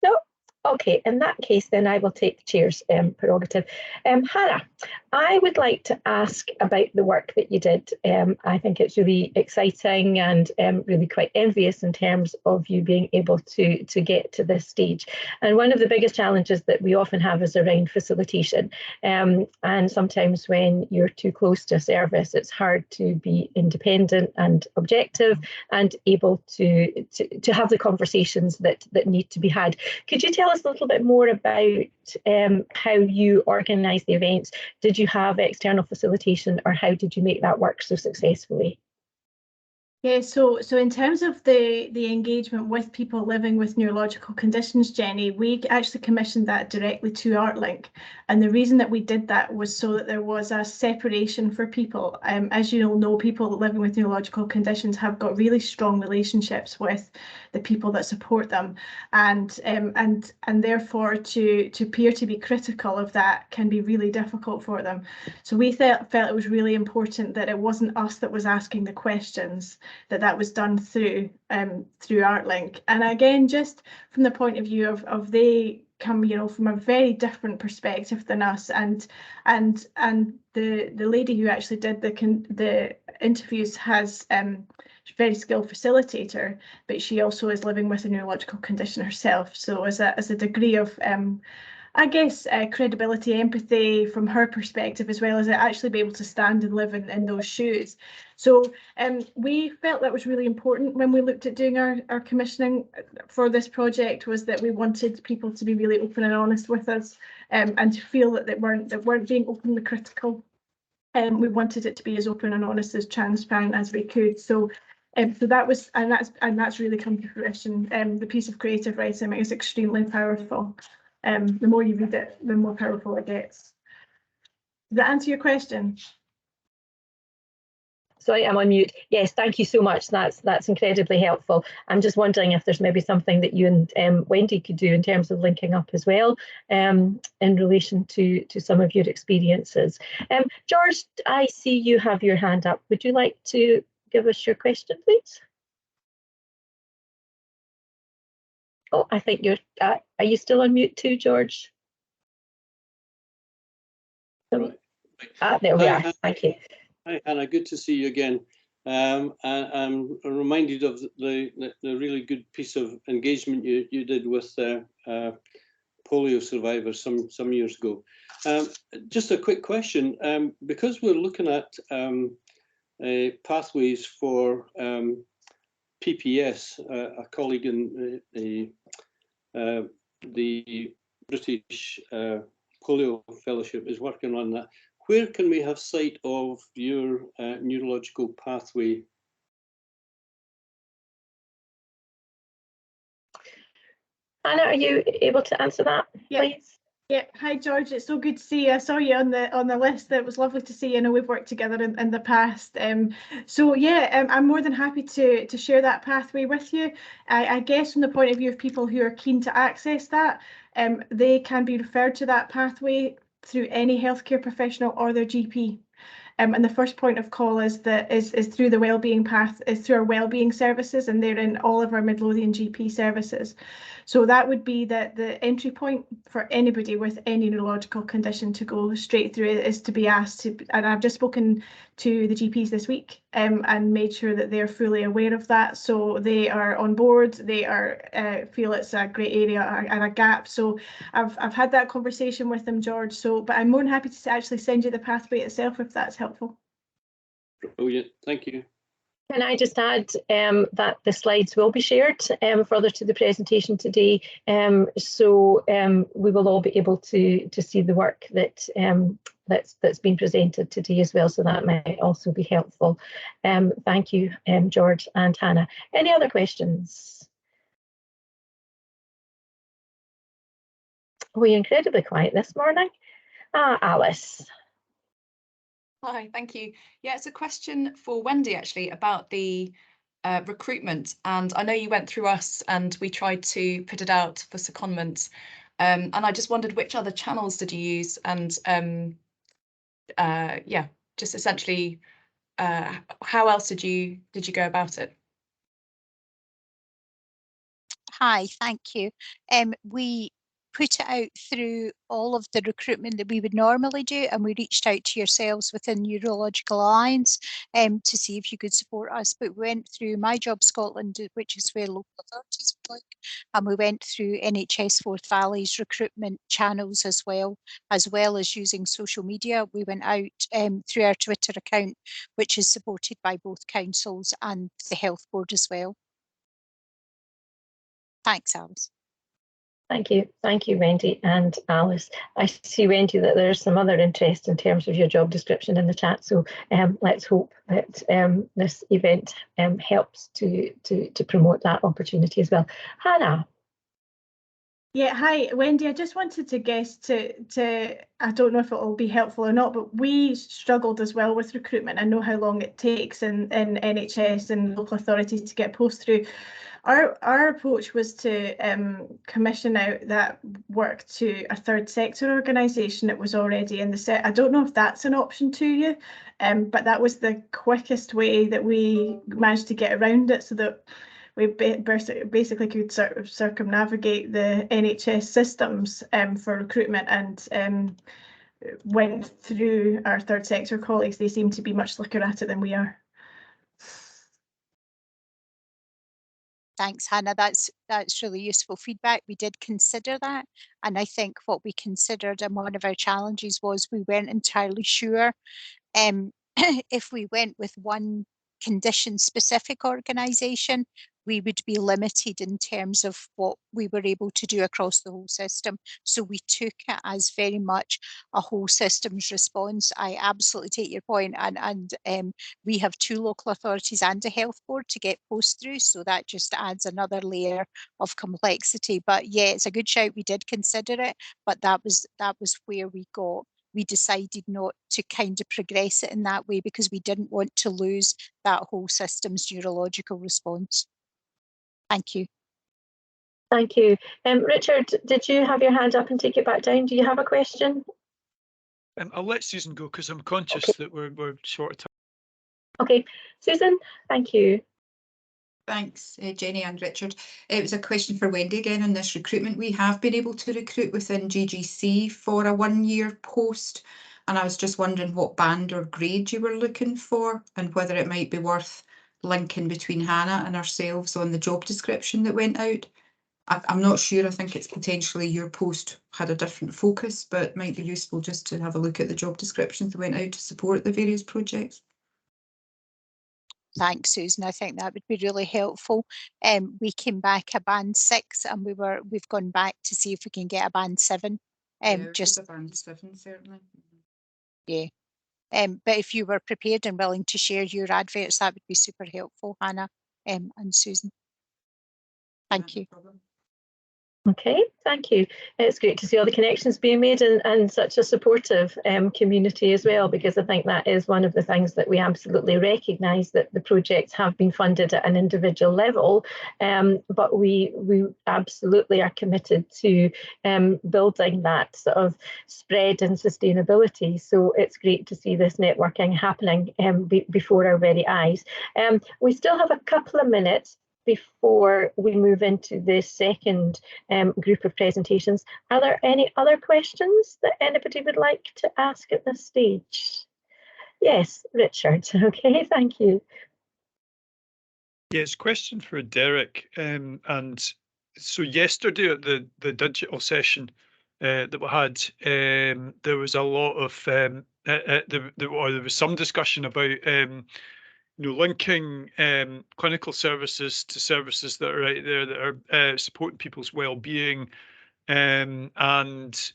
No? Okay, in that case, then I will take the chair's prerogative. Hannah, I would like to ask about the work that you did. I think it's really exciting and really quite envious in terms of you being able to get to this stage. And one of the biggest challenges that we often have is around facilitation. And sometimes when you're too close to a service, it's hard to be independent and objective and able to have the conversations that need to be had. Could you tell us a little bit more about how you organise the events? Did you have external facilitation, or how did you make that work so successfully? Yeah, so in terms of the engagement with people living with neurological conditions, Jenny, we actually commissioned that directly to ArtLink. And the reason that we did that was so that there was a separation for people. As you all know, people living with neurological conditions have got really strong relationships with the people that support them. And therefore to appear to be critical of that can be really difficult for them. So we felt it was really important that it wasn't us that was asking the questions, that was done through ArtLink. And again, just from the point of view of they come, from a very different perspective than us, and the lady who actually did the interviews has very skilled facilitator, but she also is living with a neurological condition herself. So as a degree of I guess credibility, empathy from her perspective, as well as actually be able to stand and live in those shoes. So we felt that was really important when we looked at doing our commissioning for this project, was that we wanted people to be really open and honest with us, and to feel that they weren't being openly critical. We wanted it to be as open and honest, as transparent as we could. So that was, and that's really come to fruition. The piece of creative writing is extremely powerful. The more you read it, the more powerful it gets. Does that answer your question? Sorry, I'm on mute. Yes, thank you so much. That's incredibly helpful. I'm just wondering if there's maybe something that you and Wendy could do in terms of linking up as well, in relation to some of your experiences. George, I see you have your hand up. Would you like to give us your question, please? Oh, I think you're, are you still on mute too, George? Right. There we are. Thank you. Hi, Hannah. Good to see you again. I'm reminded of the really good piece of engagement you did with polio survivors some years ago. Just a quick question. Because we're looking at pathways for PPS, a colleague in the British Polio Fellowship is working on that. where can we have sight of your neurological pathway? Anna, are you able to answer that, please? Yeah, hi George, it's so good to see you. I saw you on the list. It was lovely to see you. I know we've worked together in the past. So yeah, I'm more than happy to share that pathway with you. I guess from the point of view of people who are keen to access that, they can be referred to that pathway through any healthcare professional or their GP. And the first point of call is through the wellbeing path, is through our wellbeing services, and they're in all of our Midlothian GP services. So that would be the entry point for anybody with any neurological condition to go straight through it, is to be asked to, and I've just spoken to the GPs this week and made sure that they're fully aware of that. So they are on board, they are feel it's a great area and a gap. So I've had that conversation with them, George. So, but I'm more than happy to actually send you the pathway itself if that's helpful. Brilliant, thank you. Can I just add that the slides will be shared further to the presentation today, so we will all be able to see the work that that's been presented today as well. So that might also be helpful. Thank you, George and Hannah. Any other questions? We're incredibly quiet this morning. Alice. Hi, thank you. Yeah, it's a question for Wendy actually about the recruitment, and I know you went through us and we tried to put it out for secondment, and I just wondered which other channels did you use, and yeah, just essentially how else did you go about it? Hi, thank you. We put it out through all of the recruitment that we would normally do, and we reached out to yourselves within Neurological Alliance to see if you could support us. But we went through My Job Scotland, which is where local authorities would like, and we went through NHS Forth Valley's recruitment channels as well as using social media. We went out through our Twitter account, which is supported by both councils and the Health Board as well. Thanks, Alice. Thank you, Wendy and Alice. I see, Wendy, that there's some other interest in terms of your job description in the chat. So let's hope that this event helps to promote that opportunity as well. Hannah. Yeah, hi, Wendy. I just wanted to guess to I don't know if it will be helpful or not, but we struggled as well with recruitment. I know how long it takes in NHS and local authorities to get posts through. Our approach was to commission out that work to a third sector organisation that was already in the set. I don't know if that's an option to you, but that was the quickest way that we managed to get around it, so that we basically could sort of circumnavigate the NHS systems for recruitment, and went through our third sector colleagues. They seem to be much slicker at it than we are. Thanks, Hannah. That's really useful feedback. We did consider that, and I think what we considered, and one of our challenges was, we weren't entirely sure if we went with one condition-specific organisation, we would be limited in terms of what we were able to do across the whole system. So we took it as very much a whole systems response. I absolutely take your point, and we have 2 local authorities and a health board to get posts through, so that just adds another layer of complexity. But yeah, it's a good shout. We did consider it, but that was where we decided not to kind of progress it in that way, because we didn't want to lose that whole system's neurological response. Thank you. Thank you. Richard, did you have your hand up and take it back down? Do you have a question? I'll let Susan go because I'm conscious that we're short of time. Okay, Susan, thank you. Thanks, Jenny and Richard. It was a question for Wendy again on this recruitment. We have been able to recruit within GGC for a 1-year post, and I was just wondering what band or grade you were looking for, and whether it might be worth linking between Hannah and ourselves on the job description that went out. I'm not sure. I think it's potentially your post had a different focus, but it might be useful just to have a look at the job descriptions that went out to support the various projects. Thanks, Susan. I think that would be really helpful. We came back a band 6, and we've gone back to see if we can get a band 7. Yeah, just a band 7, certainly. Yeah, But if you were prepared and willing to share your adverts, that would be super helpful, Hannah and Susan. Thank you. Okay, thank you. It's great to see all the connections being made and such a supportive community as well, because I think that is one of the things that we absolutely recognise, that the projects have been funded at an individual level, but we absolutely are committed to building that sort of spread and sustainability. So it's great to see this networking happening before our very eyes. We still have a couple of minutes before we move into the second group of presentations. Are there any other questions that anybody would like to ask at this stage? Yes, Richard. Okay, thank you. Yes, question for Derek. And so yesterday at the digital session that we had, there was a lot of there was some discussion about linking clinical services to services that are out there that are supporting people's well-being, and the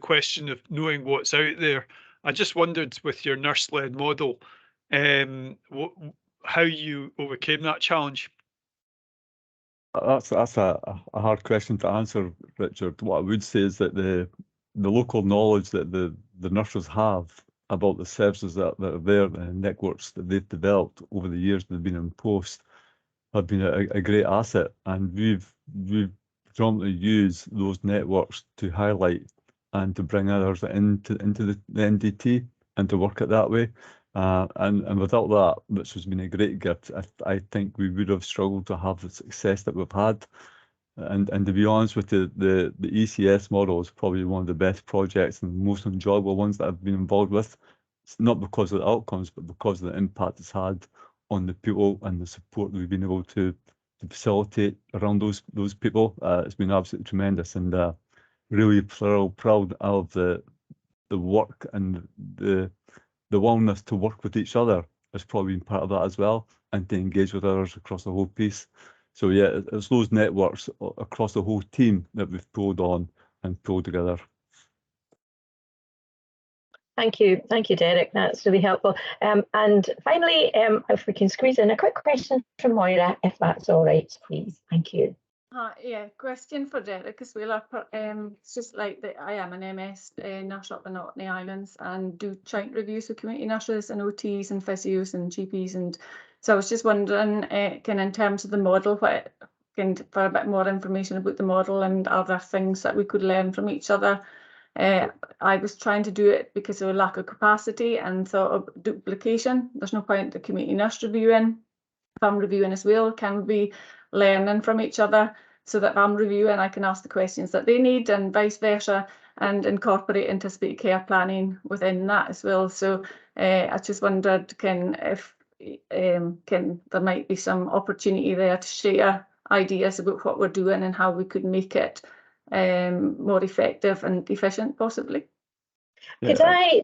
question of knowing what's out there. I just wondered, with your nurse-led model, how you overcame that challenge. That's a hard question to answer, Richard. What I would say is that the local knowledge that the nurses have about the services that are there, the networks that they've developed over the years that have been in post, have been a great asset, and we've predominantly used those networks to highlight and to bring others into the NDT and to work it that way. And without that, which has been a great gift, I think we would have struggled to have the success that we've had. And to be honest with you, the ECS model is probably one of the best projects and most enjoyable ones that I've been involved with. It's not because of the outcomes, but because of the impact it's had on the people and the support that we've been able to facilitate around those people. It's been absolutely tremendous, and really proud of the work and the willingness to work with each other has probably been part of that as well, and to engage with others across the whole piece. So yeah, it's those networks across the whole team that we've pulled on and pulled together. Thank you, Derek. That's really helpful. And finally, if we can squeeze in a quick question from Moira, if that's all right, please. Thank you. Yeah, question for Derek as well. It's just like that I am an MS nurse up in Orkney Islands and do joint reviews with community nurses and OTs and physios and GPs. And so I was just wondering, kind of in terms of the model, for a bit more information about the model and other things that we could learn from each other. I was trying to do it because of a lack of capacity and thought of duplication. There's no point the community nurse reviewing. If I'm reviewing as well, can we be learning from each other so that I'm reviewing, I can ask the questions that they need and vice versa, and incorporate anticipated care planning within that as well. So I just wondered, there might be some opportunity there to share ideas about what we're doing and how we could make it more effective and efficient, possibly. Could I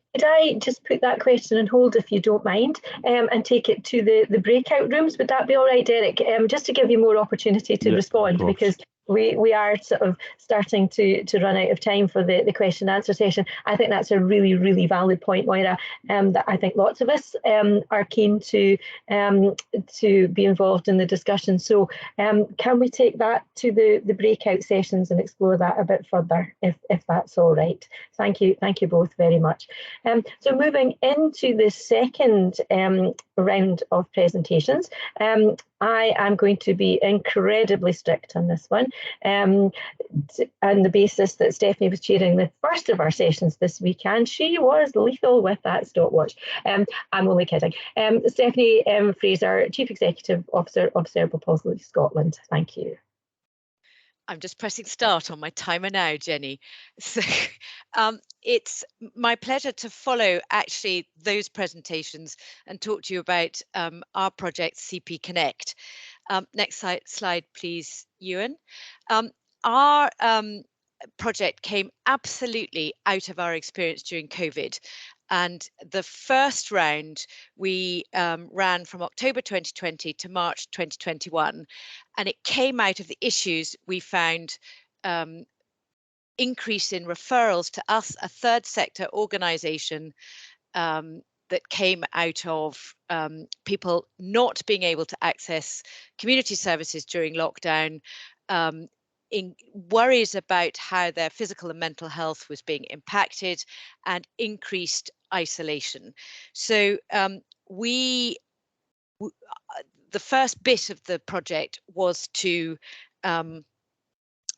just put that question on hold, if you don't mind, and take it to the breakout rooms? Would that be all right, Derek? Just to give you more opportunity to respond, because we are sort of starting to run out of time for the question and answer session. I think that's a really, really valid point, Moira, that I think lots of us are keen to be involved in the discussion. So can we take that to the breakout sessions and explore that a bit further, if that's all right? Thank you both very much. So moving into the second round of presentations, I am going to be incredibly strict on this one, on the basis that Stephanie was chairing the first of our sessions this week, and she was lethal with that stopwatch. I'm only kidding. Stephanie Fraser, Chief Executive Officer of Cerebral Palsy Scotland. Thank you. I'm just pressing start on my timer now, Jenny. So it's my pleasure to follow actually those presentations and talk to you about our project CP Connect. Next slide, please, Ewan. Our project came absolutely out of our experience during COVID. And the first round we ran from October 2020 to March 2021, and it came out of the issues we found increase in referrals to us, a third sector organisation that came out of people not being able to access community services during lockdown, in worries about how their physical and mental health was being impacted, and increased isolation. So the first bit of the project was to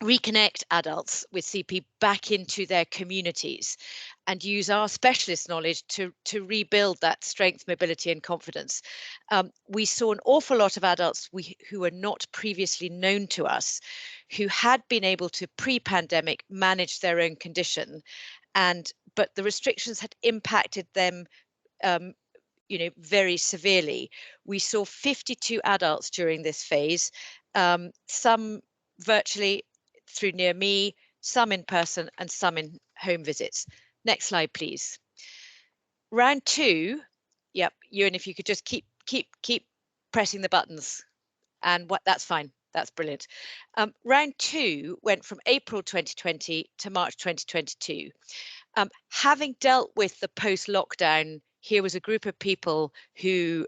reconnect adults with CP back into their communities and use our specialist knowledge to rebuild that strength, mobility and confidence. We saw an awful lot of adults who were not previously known to us, who had been able to pre-pandemic manage their own condition, but the restrictions had impacted them very severely. We saw 52 adults during this phase, some virtually through Near Me, some in person and some in home visits. Next slide, please. Round 2, yep, Ewan, if you could just keep pressing the buttons, and that's fine, that's brilliant. Round 2 went from April 2020 to March 2022. Having dealt with the post-lockdown, here was a group of people who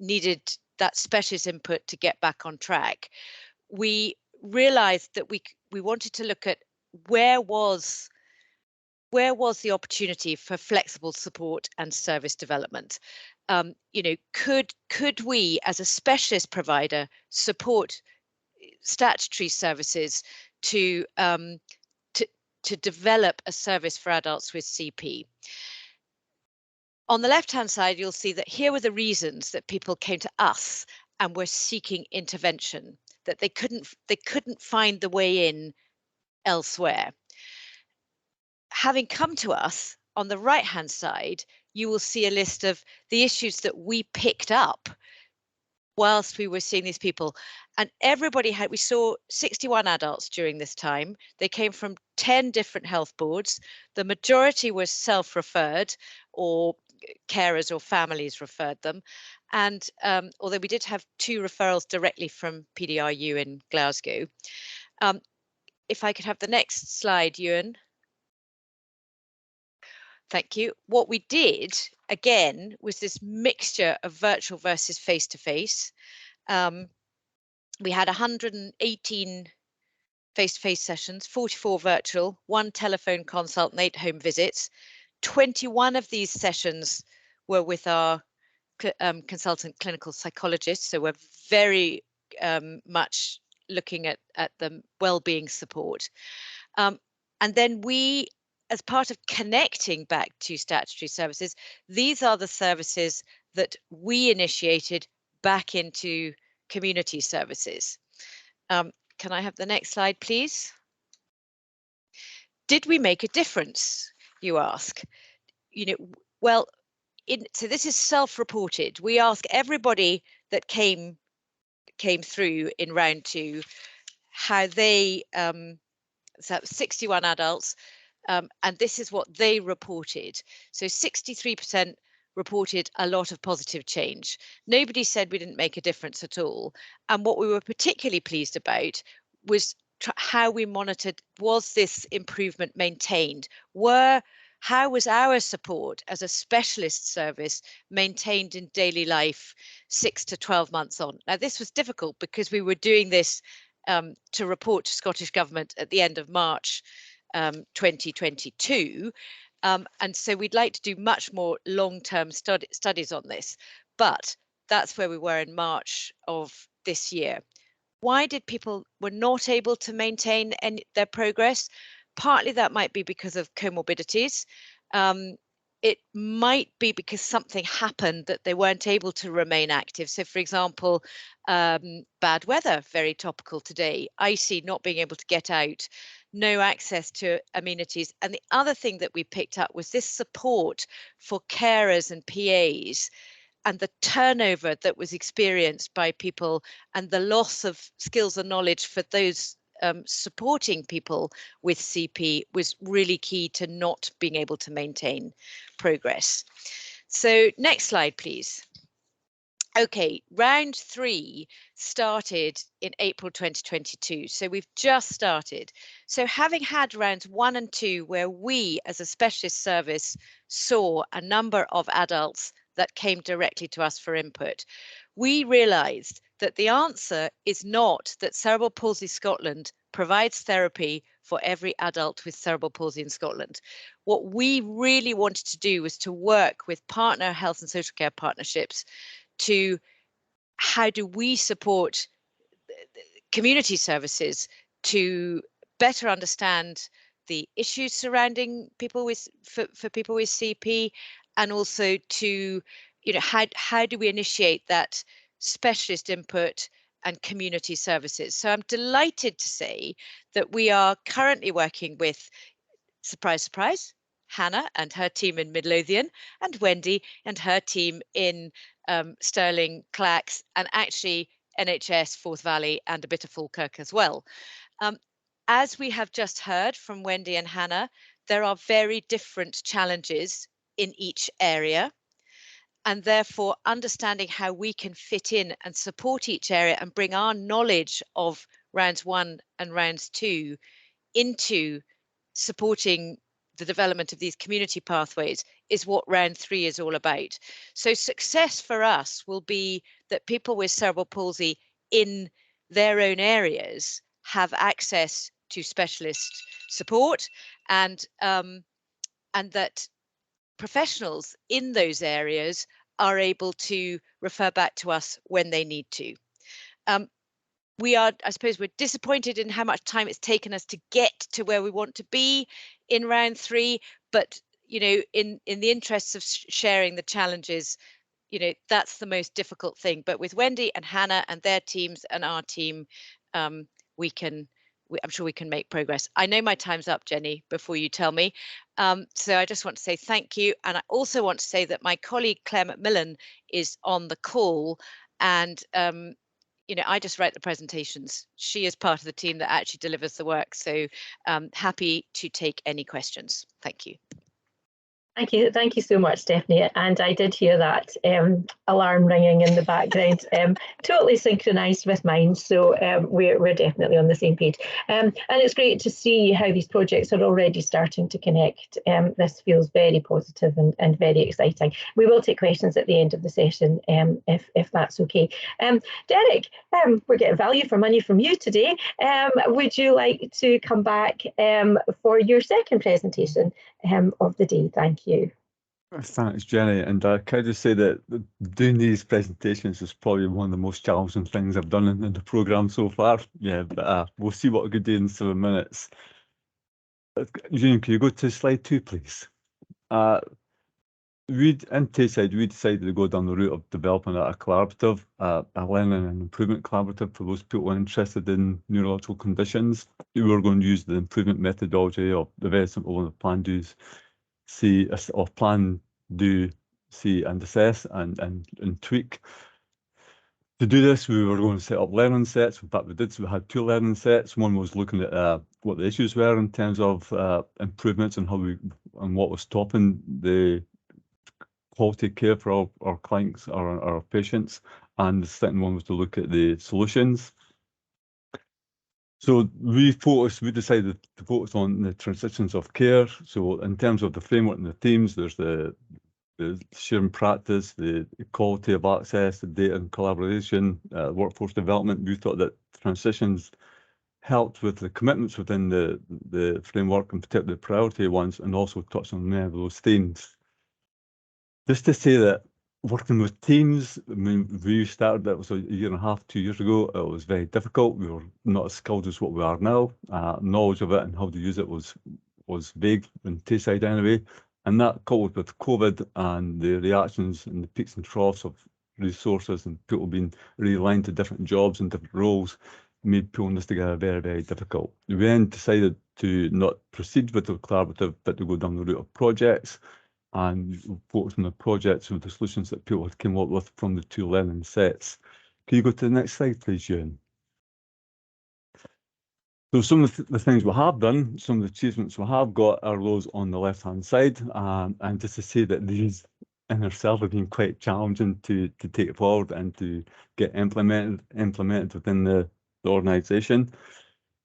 needed that specialist input to get back on track. We realized that we wanted to look at where was the opportunity for flexible support and service development. Could we as a specialist provider support statutory services to develop a service for adults with CP? On the left-hand side, you'll see that here were the reasons that people came to us and were seeking intervention, that they couldn't find the way in elsewhere. Having come to us, on the right-hand side, you will see a list of the issues that we picked up whilst we were seeing these people. And we saw 61 adults during this time. They came from 10 different health boards. The majority was self-referred, or carers or families referred them. And although we did have 2 referrals directly from PDRU in Glasgow. If I could have the next slide, Ewan. Thank you. What we did, again, was this mixture of virtual versus face-to-face. We had 118 face-to-face sessions, 44 virtual, 1 telephone consult and 8 home visits. 21 of these sessions were with our consultant clinical psychologists, so we're very much looking at the well-being support. And then we, as part of connecting back to statutory services, these are the services that we initiated back into community services. Can I have the next slide, please? Did we make a difference, you ask? Well, so this is self-reported. We ask everybody that came through in round 2 how they, so 61 adults, and this is what they reported. So 63% reported a lot of positive change. Nobody said we didn't make a difference at all. And what we were particularly pleased about was how we monitored, was this improvement maintained? How was our support as a specialist service maintained in daily life 6 to 12 months on? Now, this was difficult because we were doing this to report to Scottish Government at the end of March 2022. And so we'd like to do much more long-term studies on this. But that's where we were in March of this year. Why did people were not able to maintain their progress? Partly that might be because of comorbidities. It might be because something happened that they weren't able to remain active. So, for example, bad weather, very topical today, icy, not being able to get out, no access to amenities. And the other thing that we picked up was this support for carers and PAs, and the turnover that was experienced by people and the loss of skills and knowledge for those supporting people with CP was really key to not being able to maintain progress. So next slide, please. Okay, round 3 started in April 2022, so we've just started. So having had rounds 1 and 2, where we as a specialist service saw a number of adults that came directly to us for input, we realised that the answer is not that Cerebral Palsy Scotland provides therapy for every adult with cerebral palsy in Scotland. What we really wanted to do was to work with partner health and social care partnerships to how do we support community services to better understand the issues surrounding people with for people with CP, and also to, you know, how do we initiate that specialist input and community services. So I'm delighted to say that we are currently working with, surprise, surprise, Hannah and her team in Midlothian, and Wendy and her team in Stirling, Clacks, and actually NHS Forth Valley and a bit of Falkirk as well. As we have just heard from Wendy and Hannah, there are very different challenges in each area, and therefore understanding how we can fit in and support each area and bring our knowledge of rounds 1 and rounds 2 into supporting the development of these community pathways is what round 3 is all about. So success for us will be that people with cerebral palsy in their own areas have access to specialist support, and that professionals in those areas are able to refer back to us when they need to. We are, I suppose, we're disappointed in how much time it's taken us to get to where we want to be in round 3, but you know, in the interests of sharing the challenges, you know, that's the most difficult thing. But with Wendy and Hannah and their teams and our team, I'm sure we can make progress. I know my time's up, Jenny, before you tell me. So I just want to say thank you. And I also want to say that my colleague Claire Macmillan is on the call, and you know, I just write the presentations. She is part of the team that actually delivers the work. So happy to take any questions. Thank you. Thank you so much, Stephanie. And I did hear that alarm ringing in the background, totally synchronised with mine. So we're definitely on the same page. And it's great to see how these projects are already starting to connect. This feels very positive and very exciting. We will take questions at the end of the session if that's okay. Derek, we're getting value for money from you today. Would you like to come back for your second presentation of the day? Thank you. Thanks, Jenny. And can I just say that doing these presentations is probably one of the most challenging things I've done in the programme so far. Yeah, but we'll see what I could do in 7 minutes. Eugene, can you go to slide 2, please? In Tayside, we decided to go down the route of developing a collaborative, a learning and improvement collaborative for those people interested in neurological conditions. We were going to use the improvement methodology of the very simple one of plan, do, see, or plan, do, see and assess and tweak. To do this, we were going to set up learning sets. In fact, we did. So we had 2 learning sets. One was looking at what the issues were in terms of improvements and what was stopping the quality care for our clients or our patients, and the second one was to look at the solutions. So we decided to focus on the transitions of care. So in terms of the framework and the themes, there's the sharing practice, the quality of access, the data and collaboration, workforce development. We thought that transitions helped with the commitments within the framework, and particularly the priority ones, and also touched on many of those themes. Just to say that working with teams, I mean, we started, that was a year and a half, 2 years ago. It was very difficult. We were not as skilled as what we are now. Knowledge of it and how to use it was vague in Tayside anyway. And that coupled with COVID and the reactions and the peaks and troughs of resources and people being realigned to different jobs and different roles made pulling this together very, very difficult. We then decided to not proceed with the collaborative, but to go down the route of projects and focus on the projects with the solutions that people had come up with from the 2 learning sets. Can you go to the next slide, please, Ewan? So some of the things we have done, some of the achievements we have got are those on the left-hand side, and just to say that these in herself have been quite challenging to take forward and to get implemented within the organisation.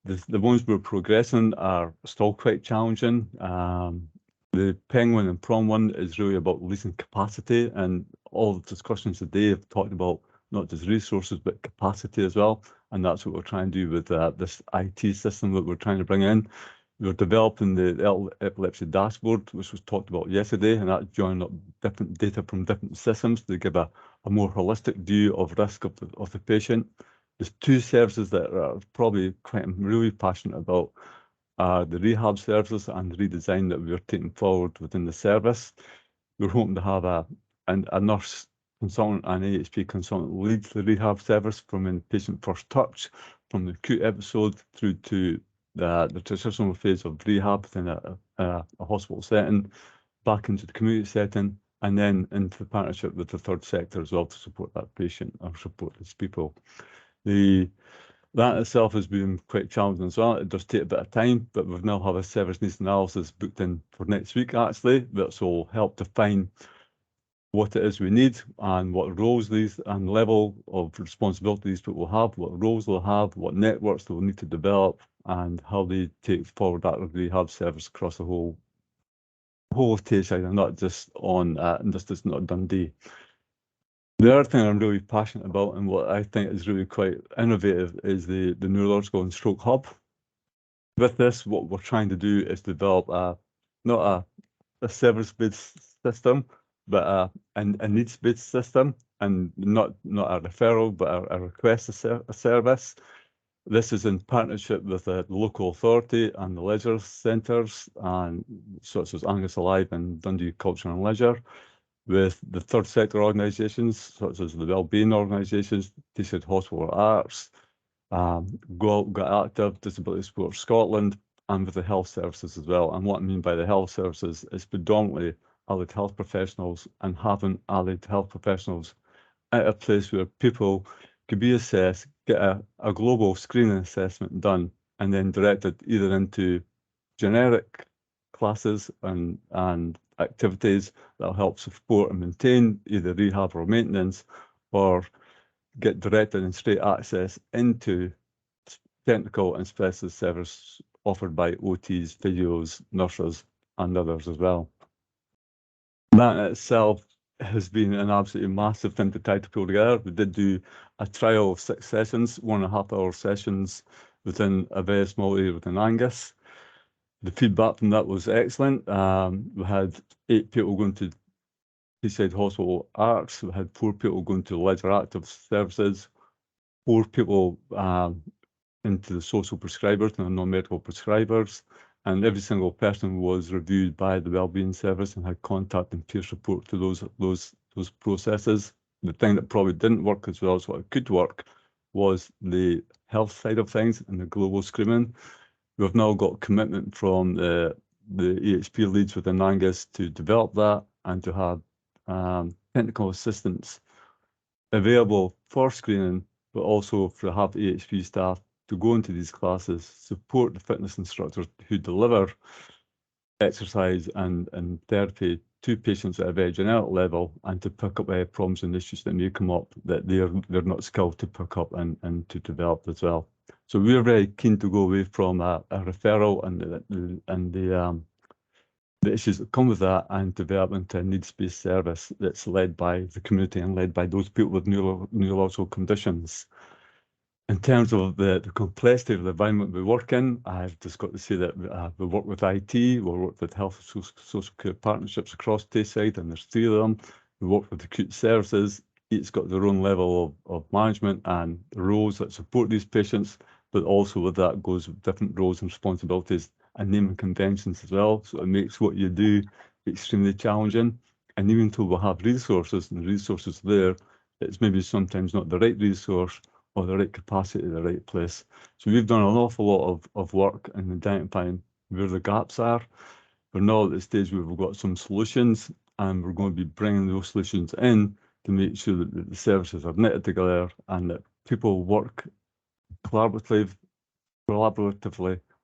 The ones we're progressing are still quite challenging. The Penguin and Prom one is really about leasing capacity, and all the discussions today have talked about not just resources but capacity as well, and that's what we're trying to do with this IT system that we're trying to bring in. We're developing the epilepsy dashboard, which was talked about yesterday, and that's joining up different data from different systems to give a more holistic view of risk of the patient. There's two services that are probably quite really passionate about are the rehab services and the redesign that we're taking forward within the service. We're hoping to have a nurse consultant and AHP consultant lead the rehab service from in patient first touch, from the acute episode through to the transitional phase of rehab within a hospital setting, back into the community setting, and then into the partnership with the third sector as well to support that patient or support these people. That itself has been quite challenging as well. It does take a bit of time, but we've now have a service needs analysis booked in for next week actually, which will help define what it is we need and what roles these and level of responsibility these people have, what roles they'll have, what networks they'll need to develop, and how they take forward that rehab service across the whole of Tayside and not just on just not Dundee. The other thing I'm really passionate about and what I think is really quite innovative is the neurological and stroke hub. With this, what we're trying to do is develop not a service-based system, but a needs-based system, and not a referral, but a request service. This is in partnership with the local authority and the leisure centres, and such as Angus Alive and Dundee Culture and Leisure, with the third sector organisations, such as the wellbeing organisations, Tayside Hospital Arts, Go Active, Disability Support Scotland, and with the health services as well. And what I mean by the health services is predominantly allied health professionals, and having allied health professionals at a place where people could be assessed, get a global screening assessment done, and then directed either into generic classes and activities that will help support and maintain either rehab or maintenance, or get directed and straight access into technical and specialist service offered by OTs, physios, nurses, and others as well. That in itself has been an absolutely massive thing to try to pull together. We did do a trial of 6 sessions, 1.5-hour sessions within a very small area within Angus. The feedback from that was excellent. We had 8 people going to Tayside Hospital Arts. We had 4 people going to Leisure Active Services, 4 people into the social prescribers and the non-medical prescribers, and every single person was reviewed by the wellbeing service and had contact and peer support to those processes. The thing that probably didn't work as well as what it could work was the health side of things and the global screening. We've now got commitment from the EHP leads within Angus to develop that and to have technical assistance available for screening, but also to have EHP staff to go into these classes, support the fitness instructors who deliver exercise and therapy to patients at a very generic level, and to pick up problems and issues that may come up that they're not skilled to pick up and to develop as well. So we're very keen to go away from a referral and the issues that come with that, and develop into a needs-based service that's led by the community and led by those people with neurological conditions. In terms of the complexity of the environment we work in, I've just got to say that we work with IT, we work with health and social care partnerships across Tayside, and there's 3 of them. We work with acute services. Each got their own level of management and roles that support these patients, but also with that goes different roles and responsibilities and naming conventions as well. So it makes what you do extremely challenging. And even though we have resources and the resources there, it's maybe sometimes not the right resource or the right capacity, the right place. So we've done an awful lot of work in identifying where the gaps are. We're now at the stage where we've got some solutions, and we're going to be bringing those solutions in to make sure that the services are knitted together and that people work collaboratively,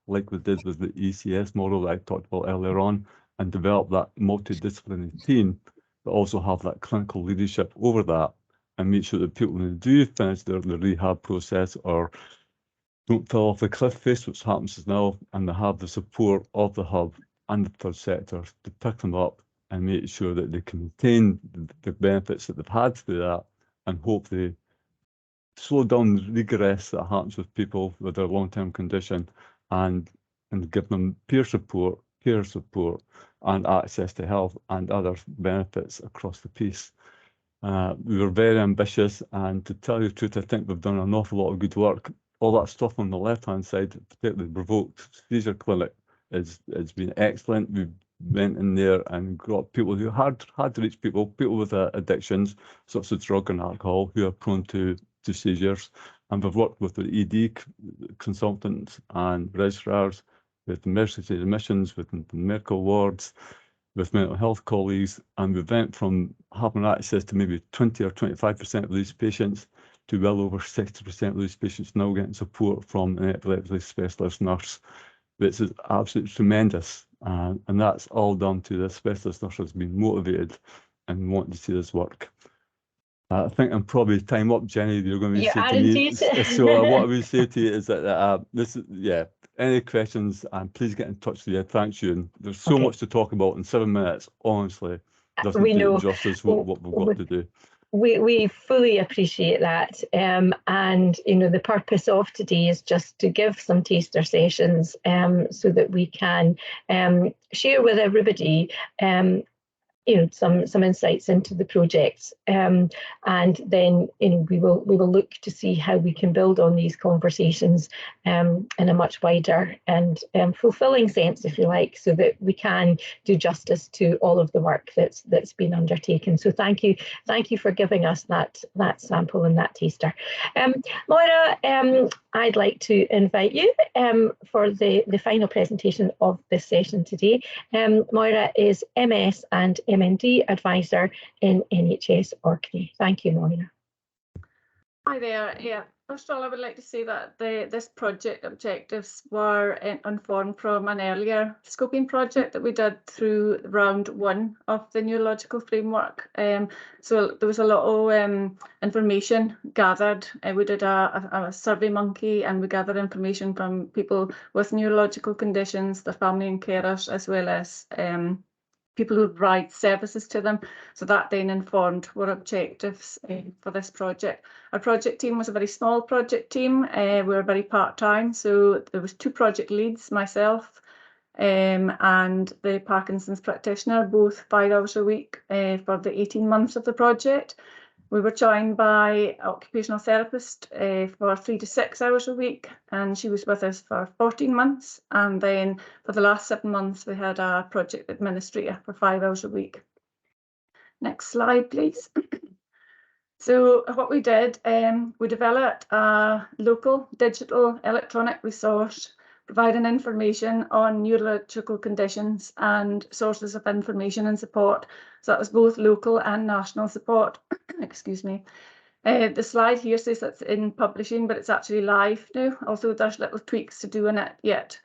like we did with the ECS model that I talked about earlier on, and develop that multidisciplinary team but also have that clinical leadership over that and make sure that people who do finish their rehab process or don't fall off the cliff face, which happens now, and they have the support of the hub and the third sector to pick them up and make sure that they can retain the benefits that they've had through that, and hopefully slow down the regress that happens with people with their long-term condition, and give them peer support, and access to health and other benefits across the piece. We were very ambitious, and to tell you the truth, I think we've done an awful lot of good work. All that stuff on the left-hand side, particularly provoked seizure clinic, has been excellent. We went in there and got people who had to reach people with addictions, such as drug and alcohol, who are prone to seizures. And we've worked with the ED consultants and registrars, with emergency admissions, with the medical wards, with mental health colleagues, and we went from having access to maybe 20 or 25% of these patients to well over 60% of these patients now getting support from an epilepsy specialist nurse, which is absolutely tremendous. And that's all down to the specialist nurses being motivated and wanting to see this work. I think I'm probably time up, Jenny. You're going to be saying to me. So what I would say to you is that this is, yeah, any questions, and please get in touch with you. Thanks you. And there's so much to talk about in 7 minutes. Honestly, doesn't do justice what we've got to do. We fully appreciate that, and the purpose of today is just to give some taster sessions so that we can share with everybody some insights into the projects, and then we will look to see how we can build on these conversations in a much wider and fulfilling sense, if you like, so that we can do justice to all of the work that's been undertaken. So thank you for giving us that sample and that taster. Moira, I'd like to invite you for the final presentation of this session today. Moira is MS and MND advisor in NHS Orkney. Thank you, Moira. Hi there. Yeah, first of all, I would like to say that this project objectives were informed from an earlier scoping project that we did through round 1 of the Neurological Framework. So there was a lot of information gathered. We did a survey monkey, and we gathered information from people with neurological conditions, their family and carers, as well as people who provide services to them. So that then informed what objectives for this project. Our project team was a very small project team. We were very part-time, so there was 2 project leads, myself and the Parkinson's practitioner, both 5 hours a week for the 18 months of the project. We were joined by an occupational therapist for 3 to 6 hours a week, and she was with us for 14 months. And then for the last 7 months, we had a project administrator for 5 hours a week. Next slide, please. So what we did, we developed a local digital electronic resource providing information on neurological conditions and sources of information and support. So that was both local and national support. Excuse me. The slide here says that's in publishing, but it's actually live now, although there's little tweaks to do in it yet.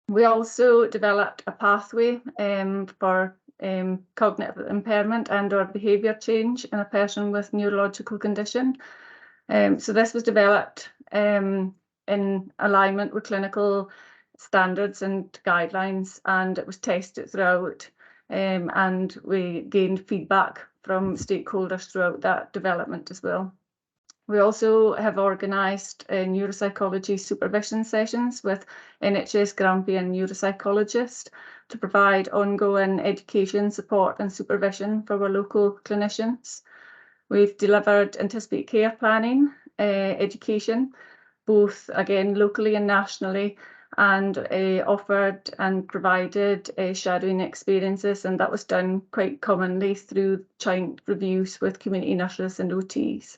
We also developed a pathway for cognitive impairment and or behaviour change in a person with neurological condition. So this was developed in alignment with clinical standards and guidelines, and it was tested throughout, and we gained feedback from stakeholders throughout that development as well. We also have organised neuropsychology supervision sessions with NHS Grampian neuropsychologist to provide ongoing education, support and supervision for our local clinicians. We've delivered anticipate care planning education, both again locally and nationally, and offered and provided shadowing experiences, and that was done quite commonly through joint reviews with community nurses and OTs.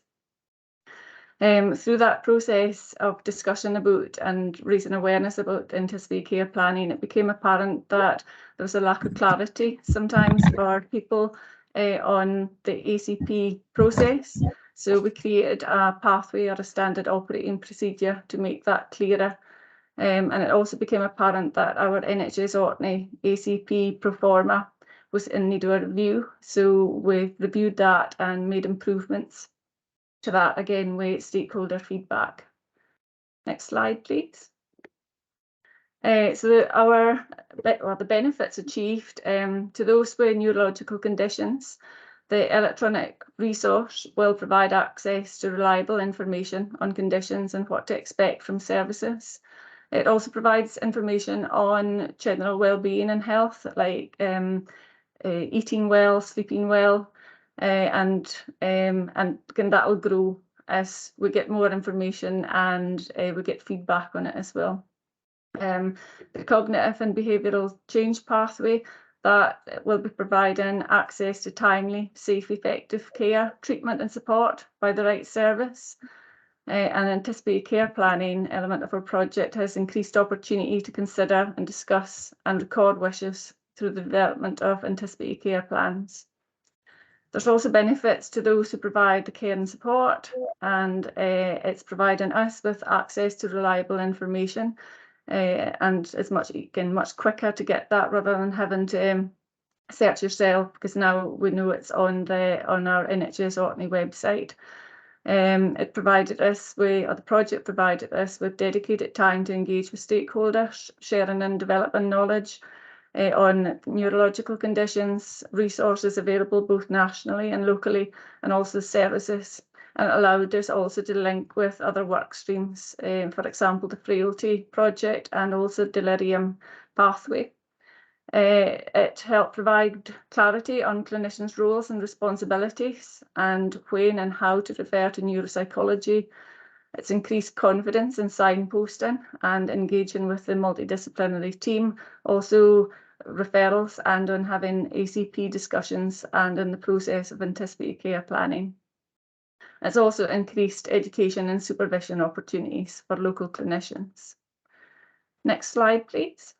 Through that process of discussion about and raising awareness about anticipate care planning, it became apparent that there was a lack of clarity sometimes for people on the ACP process. So we created a pathway or a standard operating procedure to make that clearer. And it also became apparent that our NHS Orkney ACP pro forma was in need of a review. So we've reviewed that and made improvements to that, again with stakeholder feedback. Next slide, please. So the benefits achieved to those with neurological conditions, the electronic resource will provide access to reliable information on conditions and what to expect from services. It also provides information on general well-being and health, like eating well, sleeping well, and that will grow as we get more information and we get feedback on it as well. The cognitive and behavioural change pathway, that will be providing access to timely, safe, effective care, treatment and support by the right service. And anticipated care planning element of our project has increased opportunity to consider and discuss and record wishes through the development of anticipated care plans. There's also benefits to those who provide the care and support, and it's providing us with access to reliable information, and it's much quicker to get that rather than having to search yourself, because now we know it's on our NHS Orkney website. It provided us with, or the project provided us with dedicated time to engage with stakeholders, sharing and developing knowledge on neurological conditions, resources available both nationally and locally, and also services, and it allowed us also to link with other work streams, for example, the frailty project and also delirium pathway. It helped provide clarity on clinicians' roles and responsibilities and when and how to refer to neuropsychology. It's increased confidence in signposting and engaging with the multidisciplinary team, also referrals and on having ACP discussions and in the process of anticipated care planning. It's also increased education and supervision opportunities for local clinicians. Next slide, please.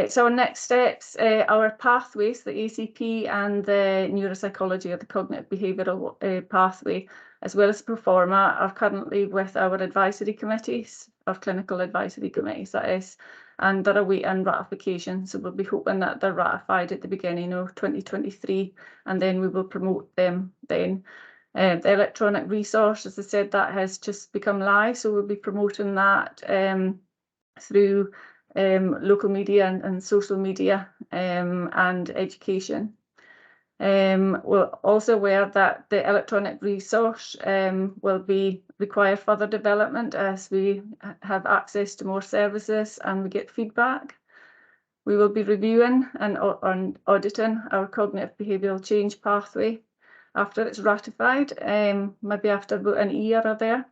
So our next steps, our pathways, the ACP and the neuropsychology or the cognitive behavioural pathway, as well as Proforma, are currently with our advisory committees, our clinical advisory committees, that is, and they're awaiting ratification. So we'll be hoping that they're ratified at the beginning of 2023, and then we will promote them then. The electronic resource, as I said, that has just become live, so we'll be promoting that through local media and social media and education. We're also aware that the electronic resource will require further development as we have access to more services and we get feedback. We will be reviewing and auditing our cognitive behavioural change pathway after it's ratified, maybe after about an year or there.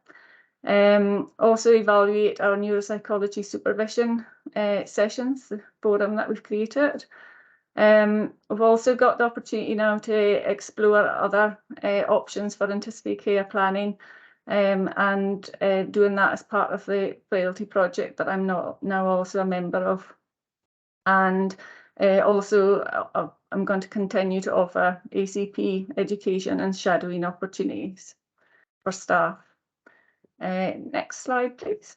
Also evaluate our neuropsychology supervision sessions, the forum that we've created. We've also got the opportunity now to explore other options for anticipated care planning, and doing that as part of the frailty project that I'm now also a member of. And also I'm going to continue to offer ACP education and shadowing opportunities for staff. Next slide, please.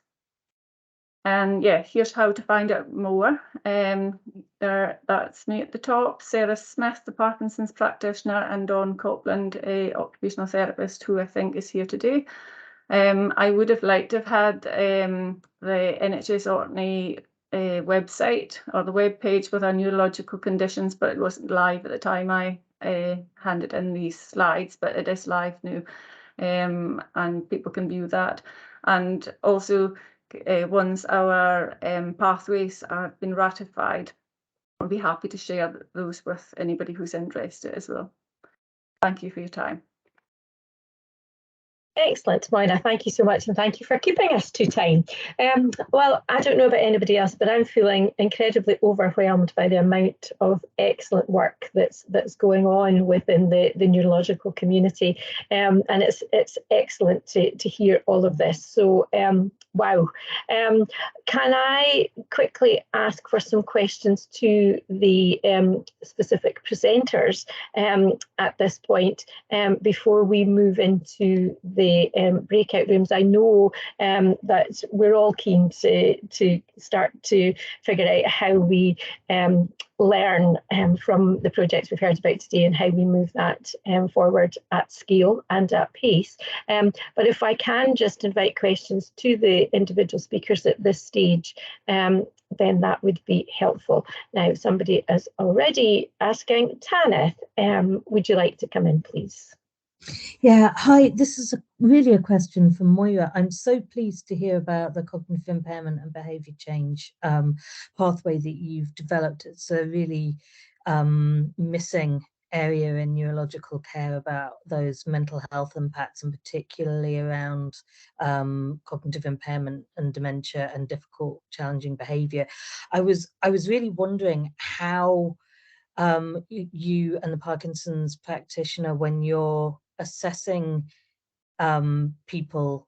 And yeah, here's how to find out more. That's me at the top, Sarah Smith, the Parkinson's practitioner, and Dawn Copland, a occupational therapist, who I think is here today. I would have liked to have had the NHS Orkney website or the web page with our neurological conditions, but it wasn't live at the time I handed in these slides, but it is live now. And people can view that. And also, once our pathways have been ratified, I'll be happy to share those with anybody who's interested as well. Thank you for your time. Excellent, Moina. Thank you so much, and thank you for keeping us to time. Well, I don't know about anybody else, but I'm feeling incredibly overwhelmed by the amount of excellent work that's going on within the neurological community, and it's excellent to hear all of this. So, wow. Can I quickly ask for some questions to the specific presenters at this point before we move into the the breakout rooms. I know that we're all keen to start to figure out how we learn from the projects we've heard about today and how we move that forward at scale and at pace. But if I can just invite questions to the individual speakers at this stage, then that would be helpful. Now, somebody is already asking, Tanith, would you like to come in, please? Yeah, hi, this is really a question from Moira. I'm so pleased to hear about the cognitive impairment and behaviour change pathway that you've developed. It's a really missing area in neurological care about those mental health impacts, and particularly around cognitive impairment and dementia and difficult, challenging behaviour. I was really wondering how you and the Parkinson's practitioner, when you're assessing people,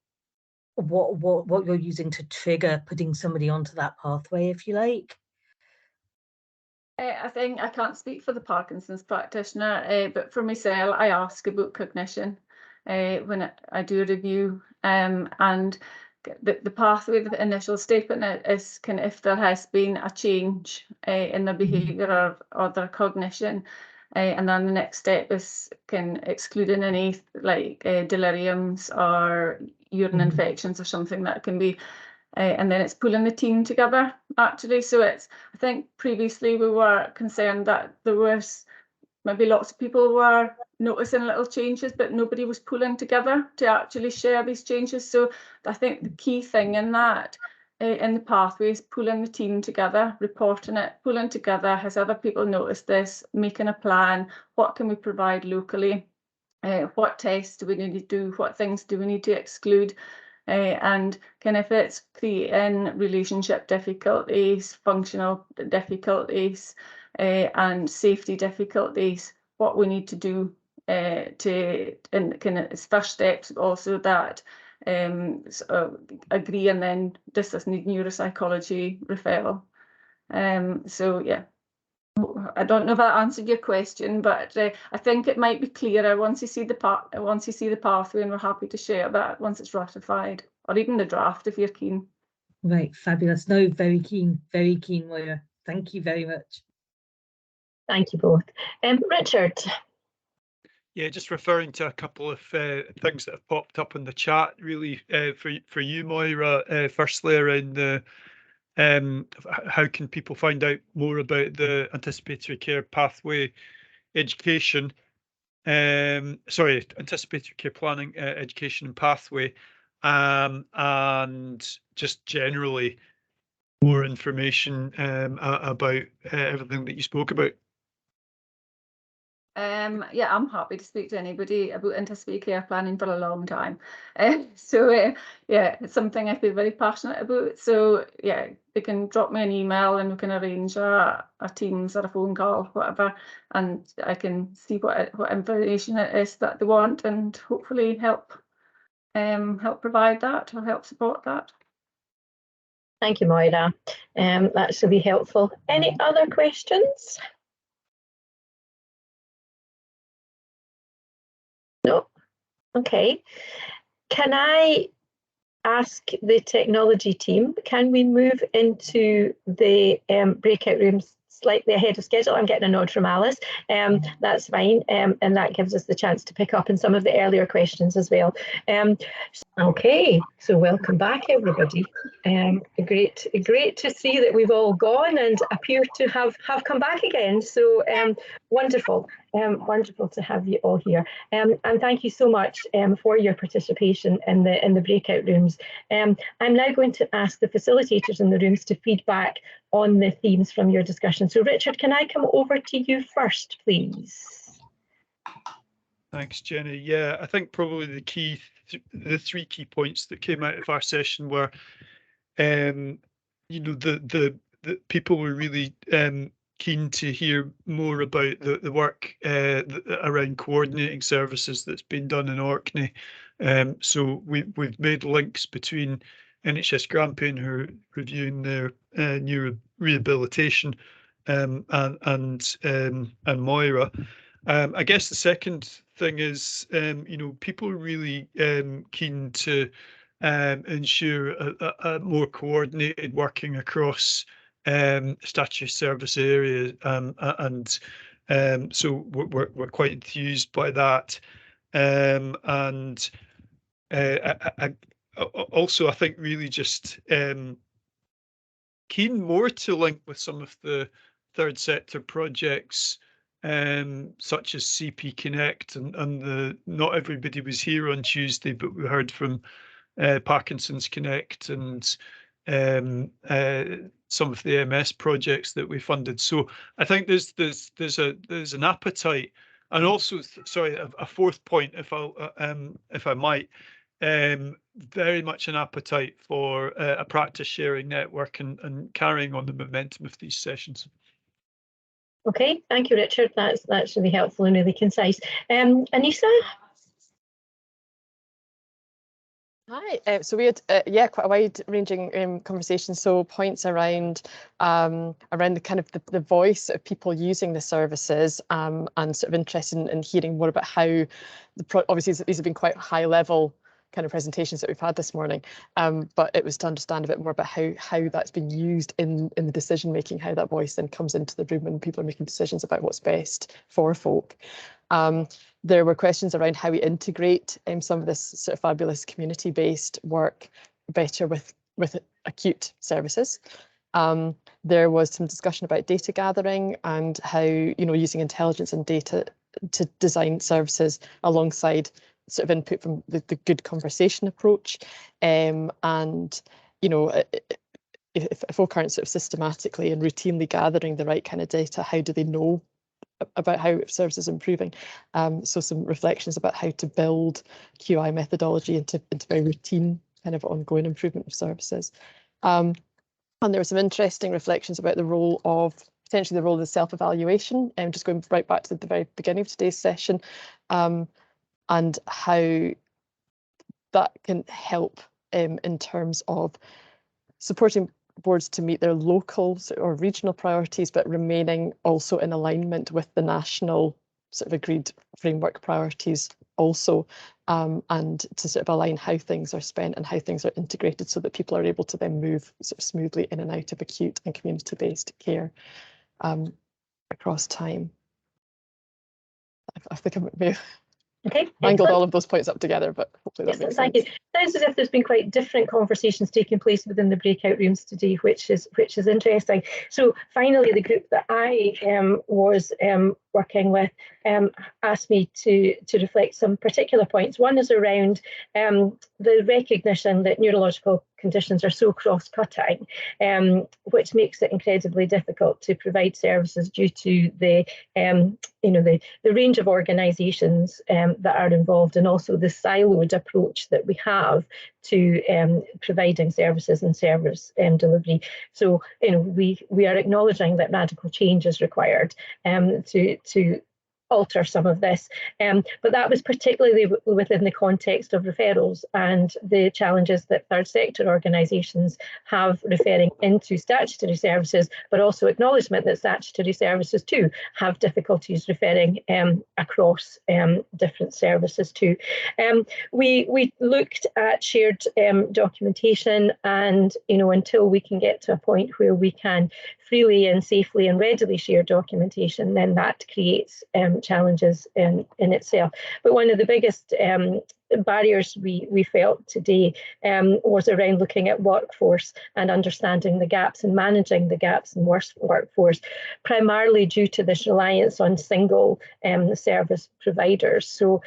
what you're using to trigger putting somebody onto that pathway, if you like. I think I can't speak for the Parkinson's practitioner, but for myself, I ask about cognition when I do a review, and the pathway, the initial step in it is kind of if there has been a change in their behaviour or their cognition, and then the next step is excluding any like deliriums or urine infections or something that can be, and then it's pulling the team together actually. So I think previously we were concerned that there was maybe lots of people were noticing little changes, but nobody was pulling together to actually share these changes. So I think the key thing in that, in the pathway, is pulling the team together, reporting it, pulling together. Has other people noticed this? Making a plan. What can we provide locally? What tests do we need to do? What things do we need to exclude? And if it's creating relationship difficulties, functional difficulties, and safety difficulties, what we need to do as first steps also that agree, and then does this need neuropsychology referral? So yeah, I don't know if that answered your question, but I think it might be clearer once you see the pathway, and we're happy to share that once it's ratified, or even the draft if you're keen. Right, fabulous. No, very keen, Moira. Thank you very much. Thank you both. Richard. Yeah, just referring to a couple of things that have popped up in the chat, really, for you, Moira. Firstly, around the how can people find out more about the anticipatory care pathway education? Sorry, anticipatory care planning education and pathway, and just generally more information about everything that you spoke about. Yeah, I'm happy to speak to anybody about anticipatory care planning for a long time. So yeah, it's something I feel very passionate about. So yeah, they can drop me an email and we can arrange a Teams or a phone call, whatever, and I can see what information it is that they want, and hopefully help provide that or help support that. Thank you, Moira. That should be helpful. Any other questions? No. Okay. Can I ask the technology team, can we move into the breakout rooms slightly ahead of schedule? I'm getting a nod from Alice. That's fine. And that gives us the chance to pick up in some of the earlier questions as well. Okay, so welcome back, everybody. Great to see that we've all gone and appear to have come back again. So wonderful. Wonderful to have you all here. And thank you so much for your participation in the breakout rooms. I'm now going to ask the facilitators in the rooms to feed back on the themes from your discussion. So Richard, can I come over to you first, please? Thanks, Jenny. Yeah, I think probably the three key points that came out of our session were, you know, the people were really keen to hear more about the work around coordinating services that's been done in Orkney. So we've made links between NHS Grampian, who are reviewing their neuro rehabilitation, and Moira. I guess the second thing is, you know, people are really keen to ensure a more coordinated working across statutory service areas, and so we're quite enthused by that. Also, I think really just keen more to link with some of the third sector projects, such as CP Connect, and the not everybody was here on Tuesday, but we heard from Parkinson's Connect and some of the MS projects that we funded. So I think there's an appetite, and also sorry, a fourth point, if I might, very much an appetite for a practice sharing network and carrying on the momentum of these sessions. Okay, thank you, Richard. That's really helpful and really concise. Anissa? Hi, so we had quite a wide-ranging conversation. So points around the kind of the voice of people using the services, and sort of interested in hearing more about how obviously these have been quite high-level kind of presentations that we've had this morning, but it was to understand a bit more about how that's been used in the decision making, how that voice then comes into the room when people are making decisions about what's best for folk. There were questions around how we integrate some of this sort of fabulous community-based work better with acute services. There was some discussion about data gathering and how, you know, using intelligence and data to design services alongside sort of input from the good conversation approach. And, you know, if folk aren't sort of systematically and routinely gathering the right kind of data, how do they know about how service is improving? So some reflections about how to build QI methodology into very routine kind of ongoing improvement of services. And there were some interesting reflections about potentially the role of the self-evaluation, and just going right back to the very beginning of today's session, and how that can help in terms of supporting boards to meet their local or regional priorities, but remaining also in alignment with the national sort of agreed framework priorities also, and to sort of align how things are spent and how things are integrated so that people are able to then move sort of smoothly in and out of acute and community-based care across time. I think I may have angled all of those points up together, but hopefully that makes sense. Thank you. Sounds as if there's been quite different conversations taking place within the breakout rooms today, which is interesting. So finally, the group that I was working with asked me to reflect some particular points. One is around the recognition that neurological conditions are so cross-cutting, which makes it incredibly difficult to provide services due to the the range of organisations that are involved, and also the siloed approach that we have to providing services and service delivery. So we are acknowledging that radical change is required to alter some of this, but that was particularly within the context of referrals and the challenges that third sector organisations have referring into statutory services, but also acknowledgement that statutory services too have difficulties referring across different services too. We looked at shared documentation, and until we can get to a point where we can freely and safely and readily share documentation, then that creates challenges in itself. But one of the biggest barriers we felt today was around looking at workforce and understanding the gaps and managing the gaps in workforce, primarily due to this reliance on single service providers. So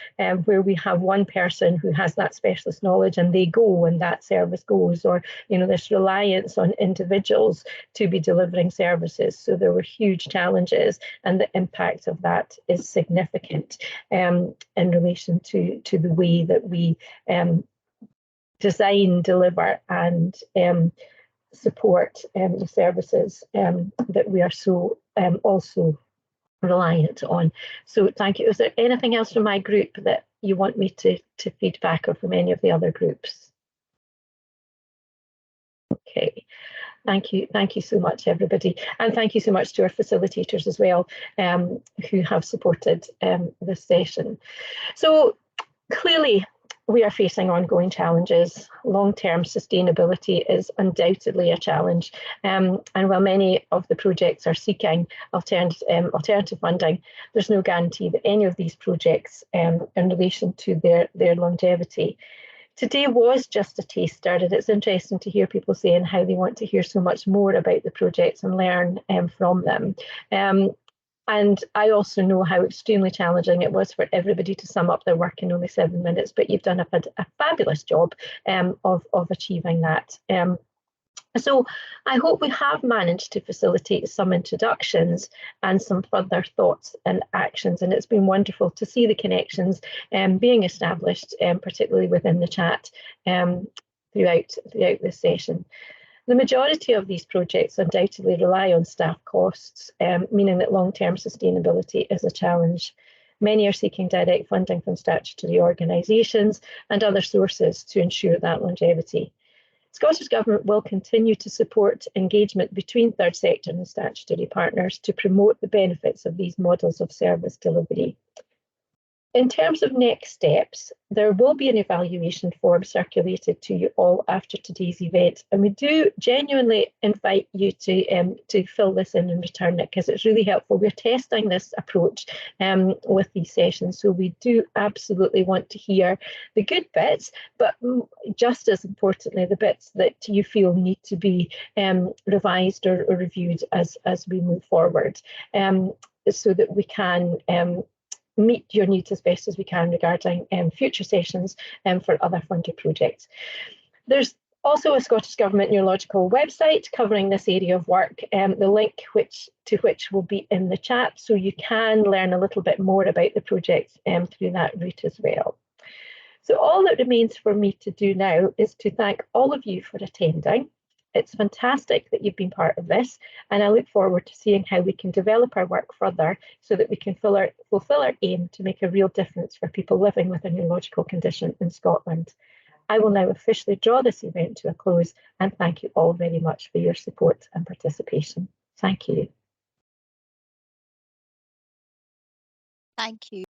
where we have one person who has that specialist knowledge and they go and that service goes, or this reliance on individuals to be delivering services. So there were huge challenges, and the impact of that is significant in relation to the way that we design, deliver and support the services that we are so also reliant on. So thank you. Is there anything else from my group that you want me to feed back, or from any of the other groups? Okay. Thank you so much, everybody. And thank you so much to our facilitators as well, who have supported this session. So clearly, we are facing ongoing challenges. Long-term sustainability is undoubtedly a challenge. And while many of the projects are seeking alternative funding, there's no guarantee that any of these projects in relation to their longevity. Today was just a taster, and it's interesting to hear people saying how they want to hear so much more about the projects and learn from them. And I also know how extremely challenging it was for everybody to sum up their work in only 7 minutes, but you've done a fabulous job of achieving that. So I hope we have managed to facilitate some introductions and some further thoughts and actions. And it's been wonderful to see the connections being established, particularly within the chat throughout this session. The majority of these projects undoubtedly rely on staff costs, meaning that long-term sustainability is a challenge. Many are seeking direct funding from statutory organisations and other sources to ensure that longevity. Scottish Government will continue to support engagement between third sector and statutory partners to promote the benefits of these models of service delivery. In terms of next steps, there will be an evaluation form circulated to you all after today's event, and we do genuinely invite you to fill this in and return it, because it's really helpful. We're testing this approach with these sessions, so we do absolutely want to hear the good bits, but just as importantly, the bits that you feel need to be revised or reviewed as we move forward, so that we can meet your needs as best as we can regarding future sessions for other funded projects. There's also a Scottish Government Neurological website covering this area of work, the link to which will be in the chat, so you can learn a little bit more about the project through that route as well. So all that remains for me to do now is to thank all of you for attending. It's fantastic that you've been part of this, and I look forward to seeing how we can develop our work further so that we can fulfil our aim to make a real difference for people living with a neurological condition in Scotland. I will now officially draw this event to a close, and thank you all very much for your support and participation. Thank you. Thank you.